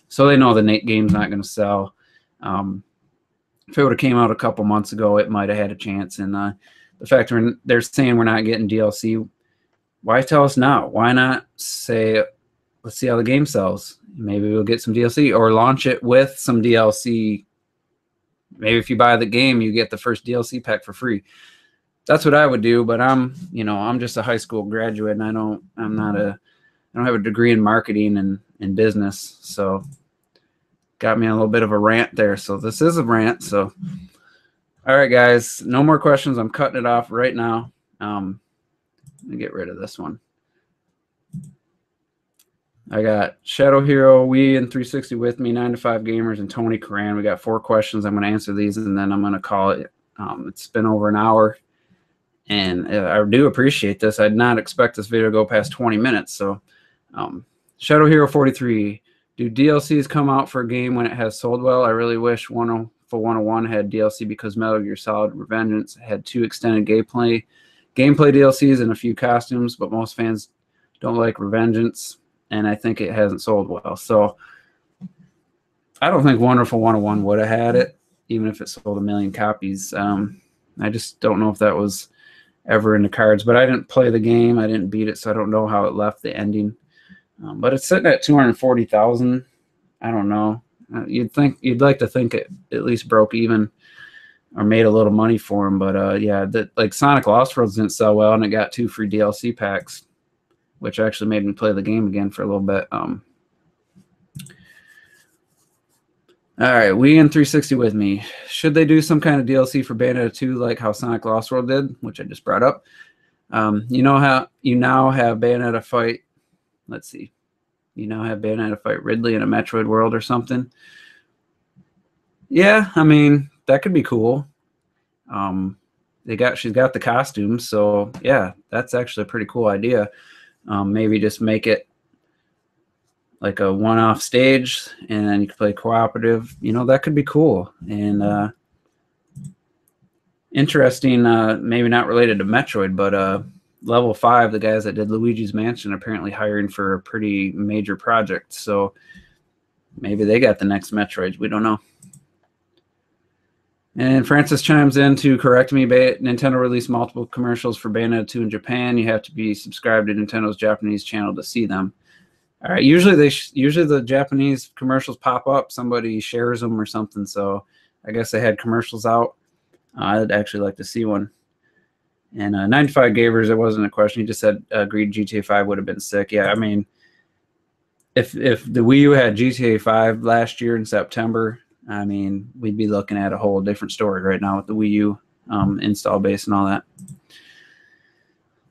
So they know the game's not going to sell. If it would have came out a couple months ago, it might have had a chance. And the fact they're saying we're not getting DLC, why tell us now? Why not say, let's see how the game sells. Maybe we'll get some DLC, or launch it with some DLC. Maybe if you buy the game, you get the first DLC pack for free. That's what I would do. But I'm just a high school graduate, and I don't have a degree in marketing and business. So got me a little bit of a rant there. So this is a rant. So, all right, guys, no more questions. I'm cutting it off right now. Let me get rid of this one. I got Shadow Hero, Wii, and 360 with me, 9to5 Gamers, and Tony Coran. We got 4 questions. I'm going to answer these, and then I'm going to call it. It's been over an hour, and I do appreciate this. I did not expect this video to go past 20 minutes. So, Shadow Hero 43, do DLCs come out for a game when it has sold well? I really wish 104 Wonderful 101 had DLC because Metal Gear Solid Revengeance had 2 extended gameplay DLCs and a few costumes, but most fans don't like Revengeance, and I think it hasn't sold well. So I don't think Wonderful 101 would have had it, even if it sold 1 million copies. I just don't know if that was ever in the cards, but I didn't play the game. I didn't beat it, so I don't know how it left the ending. But it's sitting at 240,000. I don't know. You'd like to think it at least broke even or made a little money for him, but yeah, like Sonic Lost Worlds didn't sell well, and it got 2 free DLC packs, which actually made me play the game again for a little bit. All right, we in 360 with me. Should they do some kind of DLC for Bayonetta 2 like how Sonic Lost World did, which I just brought up? You know how you now have Bayonetta fight, let's see, you now have Bayonetta fight Ridley in a Metroid world or something? Yeah, I mean, that could be cool. She's got the costumes, so yeah, that's actually a pretty cool idea. Maybe just make it like a one-off stage, and then you can play cooperative. You know, that could be cool and interesting. Maybe not related to Metroid, but Level 5, the guys that did Luigi's Mansion, apparently hiring for a pretty major project. So maybe they got the next Metroid. We don't know. And Francis chimes in to correct me. Nintendo released multiple commercials for Bayonetta 2 in Japan. You have to be subscribed to Nintendo's Japanese channel to see them. All right. Usually the Japanese commercials pop up. Somebody shares them or something. So I guess they had commercials out. I'd actually like to see one. And 95 Gavers, it wasn't a question. He just said agreed GTA 5 would have been sick. Yeah, I mean, if the Wii U had GTA 5 last year in September, I mean, we'd be looking at a whole different story right now with the Wii U install base and all that.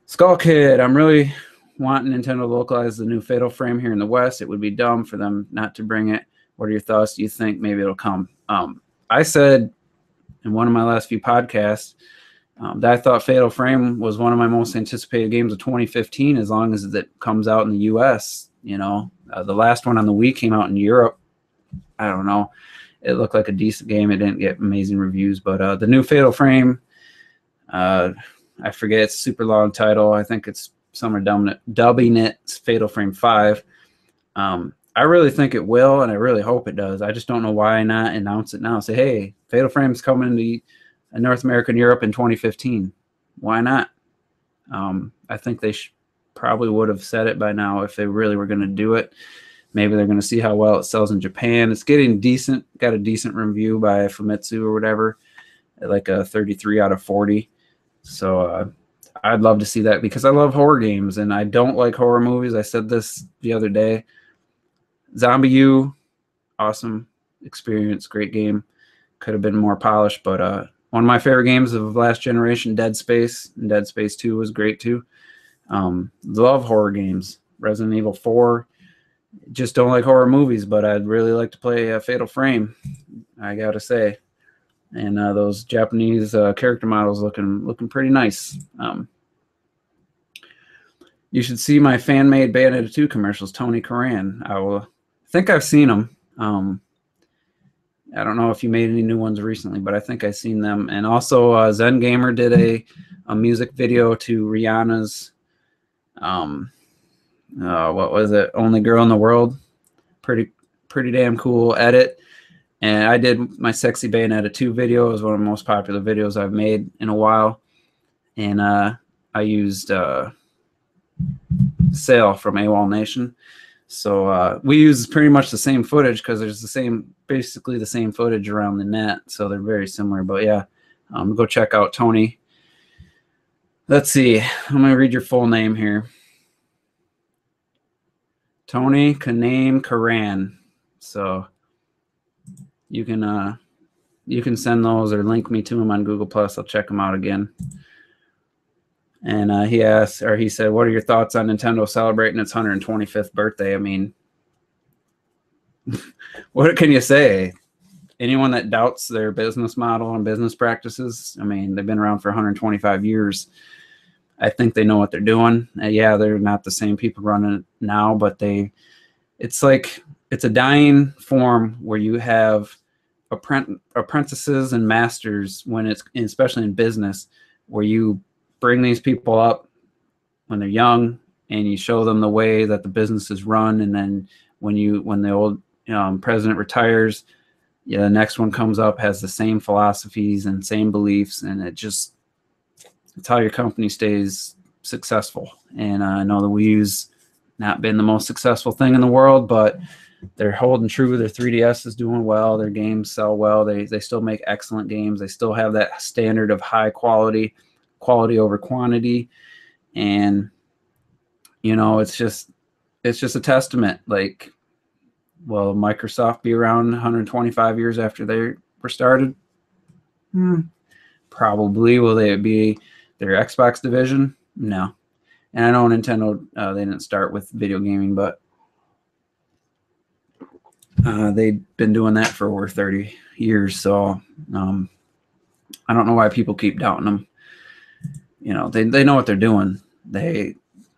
Skull Kid, I'm really wanting Nintendo to localize the new Fatal Frame here in the West. It would be dumb for them not to bring it. What are your thoughts? Do you think maybe it'll come? I said in one of my last few podcasts that I thought Fatal Frame was one of my most anticipated games of 2015 as long as it comes out in the U.S. You know, the last one on the Wii came out in Europe. I don't know. It looked like a decent game. It didn't get amazing reviews, but the new Fatal Frame, I forget, it's a super long title. I think it's some are dubbing it Fatal Frame 5. I really think it will, and I really hope it does. I just don't know why not announce it now. Say, hey, Fatal Frame's coming to North America and Europe in 2015. Why not? I think they probably would have said it by now if they really were going to do it. Maybe they're going to see how well it sells in Japan. It's getting decent, got a decent review by Famitsu or whatever, like a 33 out of 40. So I'd love to see that because I love horror games and I don't like horror movies. I said this the other day. Zombie U, awesome experience, great game. Could have been more polished, but one of my favorite games of last generation, Dead Space, and Dead Space 2 was great too. Love horror games. Resident Evil 4. Just don't like horror movies, but I'd really like to play a Fatal Frame, I gotta say. And those Japanese character models looking pretty nice. You should see my fan-made Bayonetta 2 commercials, Tony Karan. I think I've seen them. I don't know if you made any new ones recently, but I think I've seen them. And also Zen Gamer did a music video to Rihanna's what was it? Only Girl in the World. Pretty damn cool edit. And I did my Sexy Bayonetta 2 video. It was one of the most popular videos I've made in a while. And I used Sail from AWOL Nation. So we use pretty much the same footage because there's basically the same footage around the net. So they're very similar. But yeah, go check out Tony. Let's see. I'm going to read your full name here. Tony Kaname Karan. So you can send those or link me to him on Google Plus. I'll check them out again. And he said, what are your thoughts on Nintendo celebrating its 125th birthday? I mean, what can you say? Anyone that doubts their business model and business practices, I mean, they've been around for 125 years. I think they know what they're doing. Yeah, they're not the same people running it now, but it's a dying form where you have apprentices and masters when it's, especially in business, where you bring these people up when they're young and you show them the way that the business is run, and then when the old president retires, yeah, the next one comes up, has the same philosophies and same beliefs, and it's how your company stays successful. And I know the Wii U's not been the most successful thing in the world, but they're holding true. Their 3DS is doing well. Their games sell well. They still make excellent games. They still have that standard of high quality over quantity. And, it's just a testament. Like, will Microsoft be around 125 years after they were started? Probably. Will they be their Xbox division? No. And I know Nintendo, they didn't start with video gaming, but they've been doing that for over 30 years. So I don't know why people keep doubting them. They know what they're doing.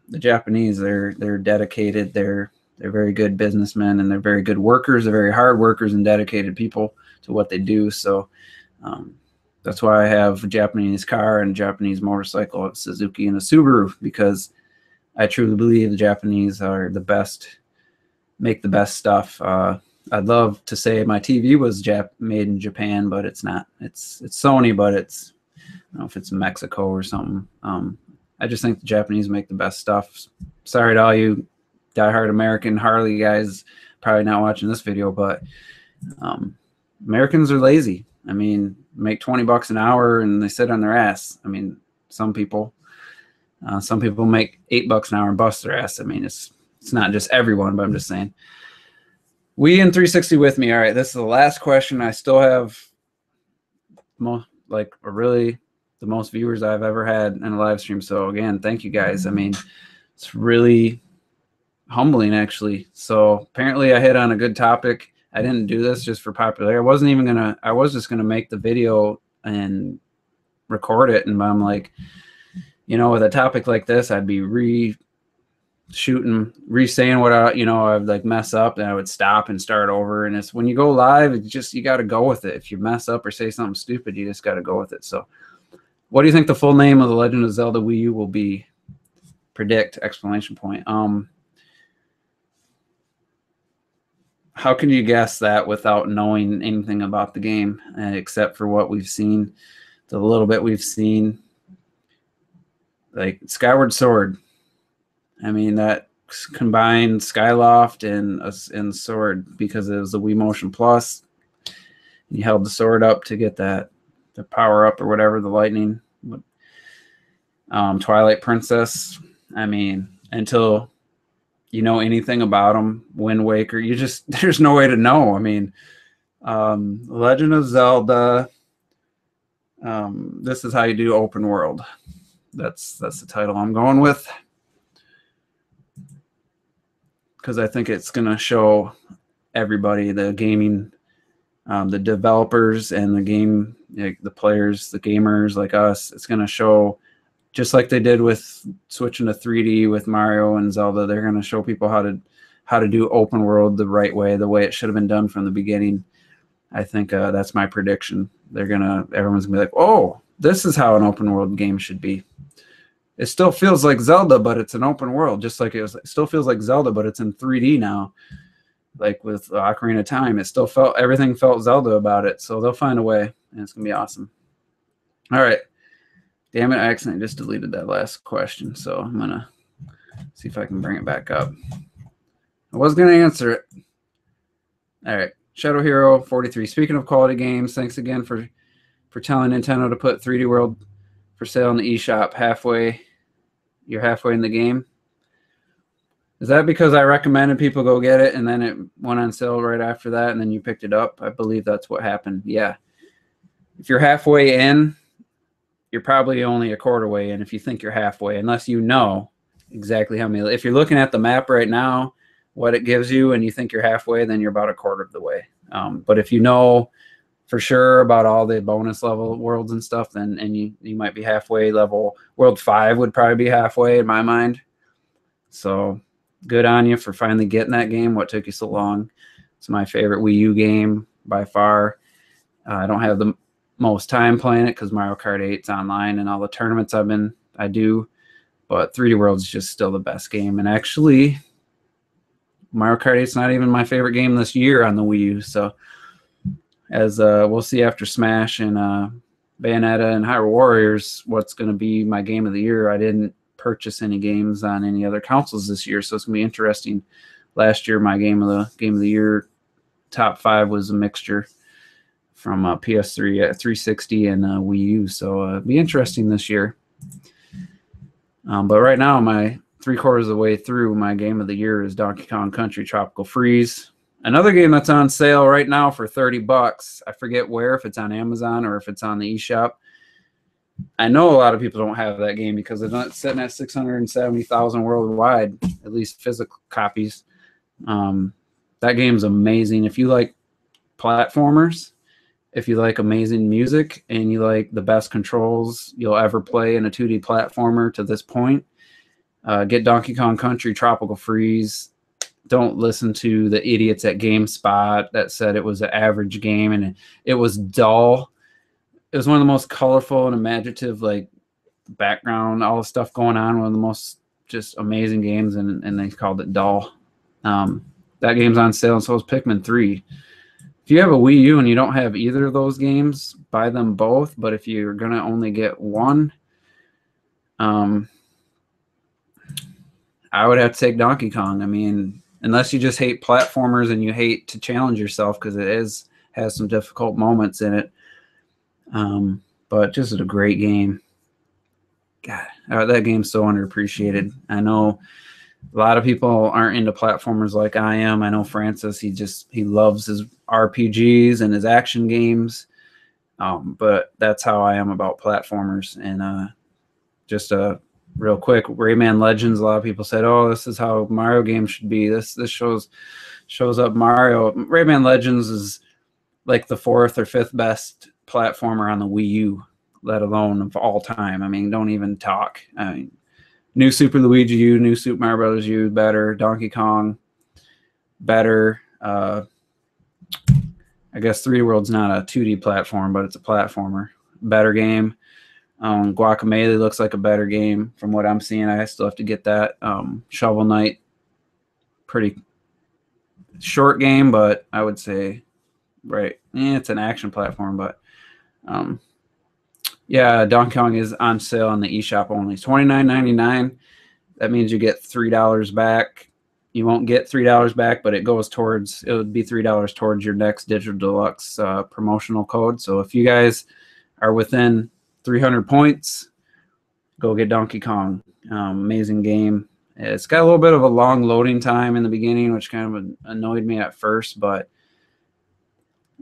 The Japanese, they're dedicated. They're very good businessmen, and they're very good workers. They're very hard workers and dedicated people to what they do. So that's why I have a Japanese car and a Japanese motorcycle, a Suzuki and a Subaru, because I truly believe the Japanese are the best, make the best stuff. I'd love to say my TV was made in Japan, but it's not. It's Sony, but it's, I don't know if it's Mexico or something. I just think the Japanese make the best stuff. Sorry to all you diehard American Harley guys probably not watching this video, but Americans are lazy. I mean, make $20 an hour and they sit on their ass. I mean, some people make $8 an hour and bust their ass. I mean, it's not just everyone, but I'm just saying. Wii and 360 with me. All right, this is the last question. I still have the most viewers I've ever had in a live stream. So again, thank you guys. I mean, it's really humbling, actually. So apparently I hit on a good topic. I didn't do this just for popularity. I was just gonna make the video and record it, and I'm like, with a topic like this, I'd be re-saying what I'd like mess up, and I would stop and start over. And it's when you go live, it's just, you got to go with it. If you mess up or say something stupid, you just got to go with it. So what do you think the full name of The Legend of Zelda Wii U will be? Predict! Exclamation point. How can you guess that without knowing anything about the game, except for what we've seen, the little bit we've seen? Like Skyward Sword. I mean, that combined Skyloft and Sword, because it was the Wii Motion Plus. You held the sword up to get the power up or whatever, the lightning. Twilight Princess. I mean, until you know anything about them, Wind Waker, there's no way to know. I mean, Legend of Zelda. This is how you do open world. That's the title I'm going with, because I think it's going to show everybody, the gaming, the developers and the players, the gamers like us. It's going to show, just like they did with switching to 3D with Mario and Zelda. They're going to show people how to do open world the right way, the way it should have been done from the beginning. I think that's my prediction. Everyone's gonna be like, "Oh, this is how an open world game should be." It still feels like Zelda, but it's an open world, just like it still feels like Zelda, but it's in 3D now. Like with Ocarina of Time, everything felt Zelda about it. So they'll find a way, and it's gonna be awesome. All right. Damn it, I accidentally just deleted that last question, so I'm gonna see if I can bring it back up. I was gonna answer it. All right. Shadow Hero 43. Speaking of quality games, thanks again for telling Nintendo to put 3D World for sale in the eShop halfway. You're halfway in the game. Is that because I recommended people go get it and then it went on sale right after that and then you picked it up? I believe that's what happened. Yeah. If you're halfway in, you're probably only a quarter way in if you think you're halfway, unless you know exactly how many. If you're looking at the map right now, what it gives you, and you think you're halfway, then you're about a quarter of the way. But if you know for sure about all the bonus level worlds and stuff, then you might be halfway. Level World 5 would probably be halfway in my mind. So good on you for finally getting that game. What took you so long? It's my favorite Wii U game by far. I don't have the most time playing it because Mario Kart 8's online and all the tournaments I do, but 3D World is just still the best game. And actually, Mario Kart 8's not even my favorite game this year on the Wii U. So as we'll see after Smash and Bayonetta and Hyrule Warriors, what's going to be my game of the year. I didn't purchase any games on any other consoles this year, so it's going to be interesting. Last year, my game of the year top 5 was a mixture from PS3, 360, and Wii U. So it'll be interesting this year. But right now, my 3/4 of the way through, my game of the year is Donkey Kong Country Tropical Freeze. Another game that's on sale right now for $30. I forget where, if it's on Amazon or if it's on the eShop. I know a lot of people don't have that game because it's not sitting at 670,000 worldwide, at least physical copies. That game's amazing. If you like platformers, if you like amazing music, and you like the best controls you'll ever play in a 2D platformer to this point, get Donkey Kong Country Tropical Freeze. Don't listen to the idiots at GameSpot that said it was an average game and it was dull. It was one of the most colorful and imaginative, like, background, all the stuff going on, one of the most just amazing games, and they called it dull. That game's on sale, and so is Pikmin 3. If you have a Wii U and you don't have either of those games, buy them both. But if you're going to only get one, I would have to take Donkey Kong. I mean, unless you just hate platformers and you hate to challenge yourself, because it has some difficult moments in it. But just a great game. God, that game's so underappreciated. I know a lot of people aren't into platformers like I am. I know Francis, he loves his RPGs and his action games. But that's how I am about platformers. And just a real quick, Rayman Legends, a lot of people said, oh, this is how Mario games should be. This shows up Mario. Rayman Legends is like the 4th or 5th best platformer on the Wii U, let alone of all time. I mean, don't even talk. I mean, New Super Luigi U, New Super Mario Brothers U, better. Donkey Kong, better. I guess 3D World's not a 2D platform, but it's a platformer. Better game. Guacamelee looks like a better game from what I'm seeing. I still have to get that. Shovel Knight, pretty short game, but I would say, right, it's an action platform, but yeah, Donkey Kong is on sale on the eShop only. It's $29.99. That means you get $3 back. You won't get $3 back, but it would be $3 towards your next Digital Deluxe promotional code. So if you guys are within 300 points, go get Donkey Kong. Amazing game. It's got a little bit of a long loading time in the beginning, which kind of annoyed me at first, but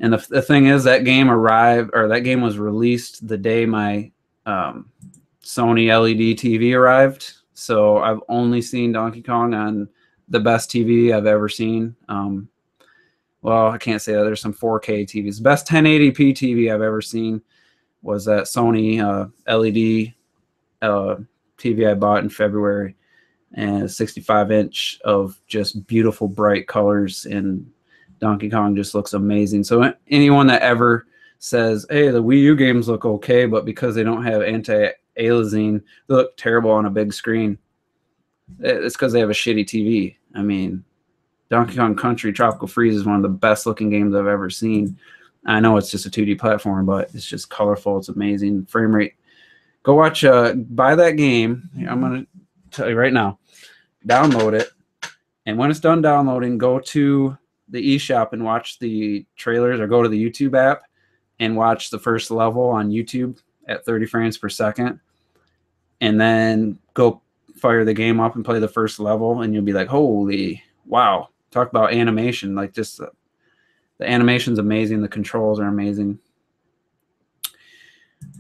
and the thing is, that game was released the day my Sony LED TV arrived. So I've only seen Donkey Kong on the best TV I've ever seen. Well, I can't say that. There's some 4K TVs. The best 1080p TV I've ever seen was that Sony LED TV I bought in February, and 65-inch of just beautiful, bright colors, and Donkey Kong just looks amazing. So anyone that ever says, hey, the Wii U games look okay, but because they don't have anti-aliasing, they look terrible on a big screen, it's because they have a shitty TV. I mean, Donkey Kong Country Tropical Freeze is one of the best looking games I've ever seen. I know it's just a 2D platform, but it's just colorful. It's amazing. Frame rate. Go watch, buy that game. I'm going to tell you right now. Download it. And when it's done downloading, go to the eShop and watch the trailers, or go to the YouTube app and watch the first level on YouTube at 30 frames per second. And then go fire the game up and play the first level, and you'll be like, holy wow. Talk about animation. Like, just the animation's amazing. The controls are amazing.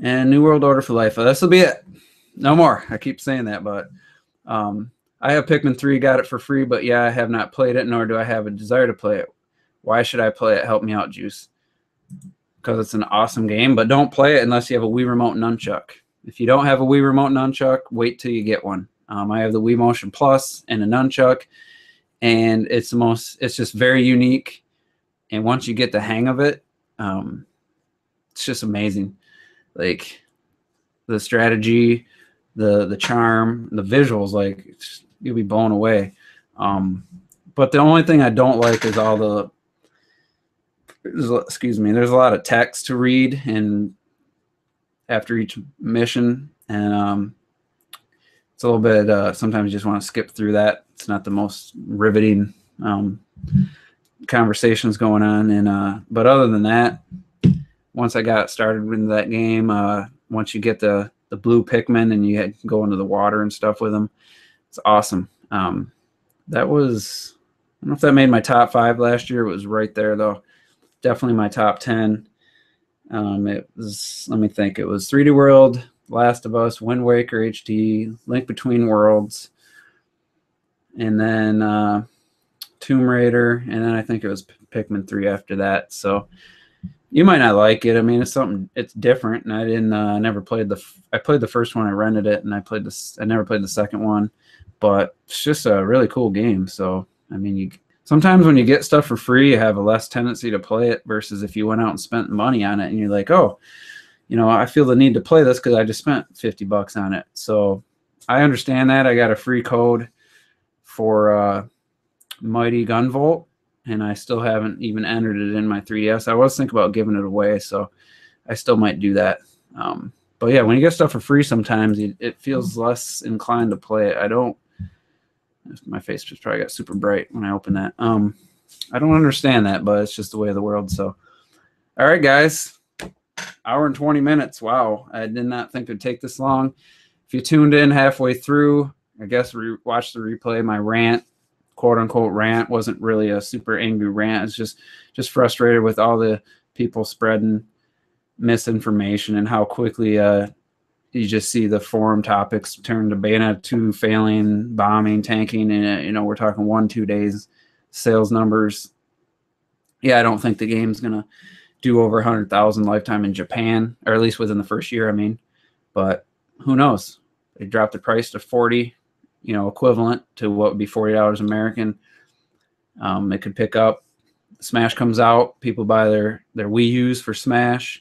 And New World Order for Life. This will be it. No more. I keep saying that, but I have Pikmin 3, got it for free, but yeah, I have not played it, nor do I have a desire to play it. Why should I play it? Help me out, Juice. Because it's an awesome game, but don't play it unless you have a Wii Remote Nunchuck. If you don't have a Wii Remote Nunchuck, wait till you get one. I have the Wii Motion Plus and a Nunchuck, and it's just very unique. And once you get the hang of it, it's just amazing. Like the strategy, the charm, the visuals, like you'll be blown away. But the only thing I don't like is all the, excuse me, there's a lot of text to read and after each mission, and it's a little bit, sometimes you just want to skip through that. It's not the most riveting conversations going on, and but other than that, once I got started into that game, once you get the blue Pikmin and you go into the water and stuff with them, it's awesome. That was, I don't know if that made my top 5 last year. It was right there though. Definitely my top 10. It was, let me think, it was 3D World, Last of Us, Wind Waker HD, Link Between Worlds, and then Tomb Raider, and then I think it was Pikmin 3 after that. So you might not like it. I mean, it's something, it's different, and I didn't never played I played the first one, I rented it, and I never played the second one, but it's just a really cool game. So I mean, sometimes when you get stuff for free, you have a less tendency to play it versus if you went out and spent money on it and you're like, oh, you know, I feel the need to play this because I just spent $50 on it. So I understand that. I got a free code for Mighty Gunvolt, and I still haven't even entered it in my 3DS. I was thinking about giving it away, so I still might do that. But yeah, when you get stuff for free, sometimes it feels less inclined to play it. I don't. My face just probably got super bright when I opened that. I don't understand that, but it's just the way of the world. So, all right, guys, hour and 20 minutes. Wow, I did not think it'd take this long. If you tuned in halfway through, I guess watch the replay. My rant, quote unquote rant, wasn't really a super angry rant. It's just frustrated with all the people spreading misinformation and how quickly you just see the forum topics turn to Bayonetta 2 failing, bombing, tanking, and you know, we're talking 1-2 days sales numbers. Yeah, I don't think the game's gonna do over 100,000 lifetime in Japan, or at least within the first year. I mean, but who knows? They dropped the price to 40, you know, equivalent to what would be $40 American. It could pick up. Smash comes out, people buy their Wii U's for Smash.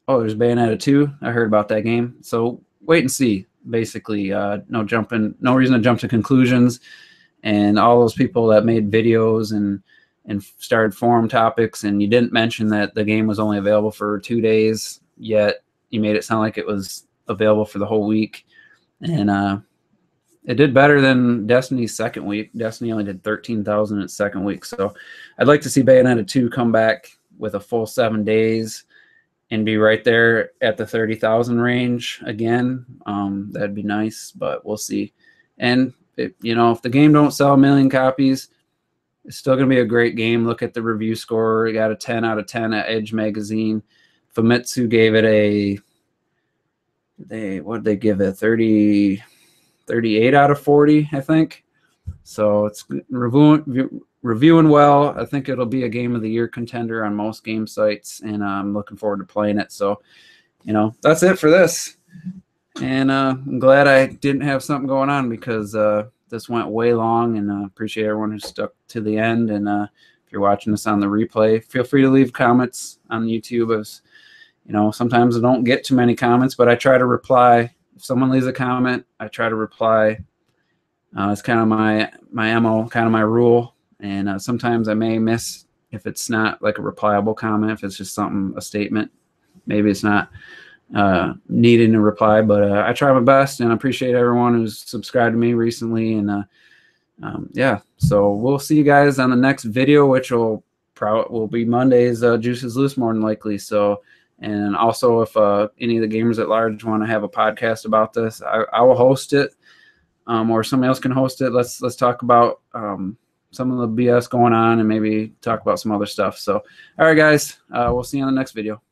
Oh, there's Bayonetta 2. I heard about that game. So wait and see. Basically, no reason to jump to conclusions. And all those people that made videos and started forum topics, and you didn't mention that the game was only available for 2 days, yet you made it sound like it was available for the whole week. And it did better than Destiny's second week. Destiny only did 13,000 in its second week. So I'd like to see Bayonetta 2 come back with a full 7 days and be right there at the 30,000 range again. That'd be nice, but we'll see. And you know, if the game don't sell 1 million copies, it's still going to be a great game. Look at the review score. It got a 10 out of 10 at Edge Magazine. Famitsu gave it what did they give it? 38 out of 40, I think. So it's reviewing well. I think it'll be a game of the year contender on most game sites, and I'm looking forward to playing it. So, you know, that's it for this. And I'm glad I didn't have something going on, because this went way long, and appreciate everyone who stuck to the end. And if you're watching this on the replay, feel free to leave comments on YouTube. As you know, sometimes I don't get too many comments, but I try to reply. If someone leaves a comment, I try to reply. It's kind of my MO, kind of my rule. And sometimes I may miss if it's not like a replyable comment, if it's just something, a statement. Maybe it's not needing a reply, but I try my best, and I appreciate everyone who's subscribed to me recently. And yeah, so we'll see you guys on the next video, which will be Monday's Juice is Loose, more than likely. So, and also if any of the gamers at large want to have a podcast about this, I will host it, or somebody else can host it. Let's talk about some of the BS going on, and maybe talk about some other stuff. So, all right, guys, we'll see you on the next video.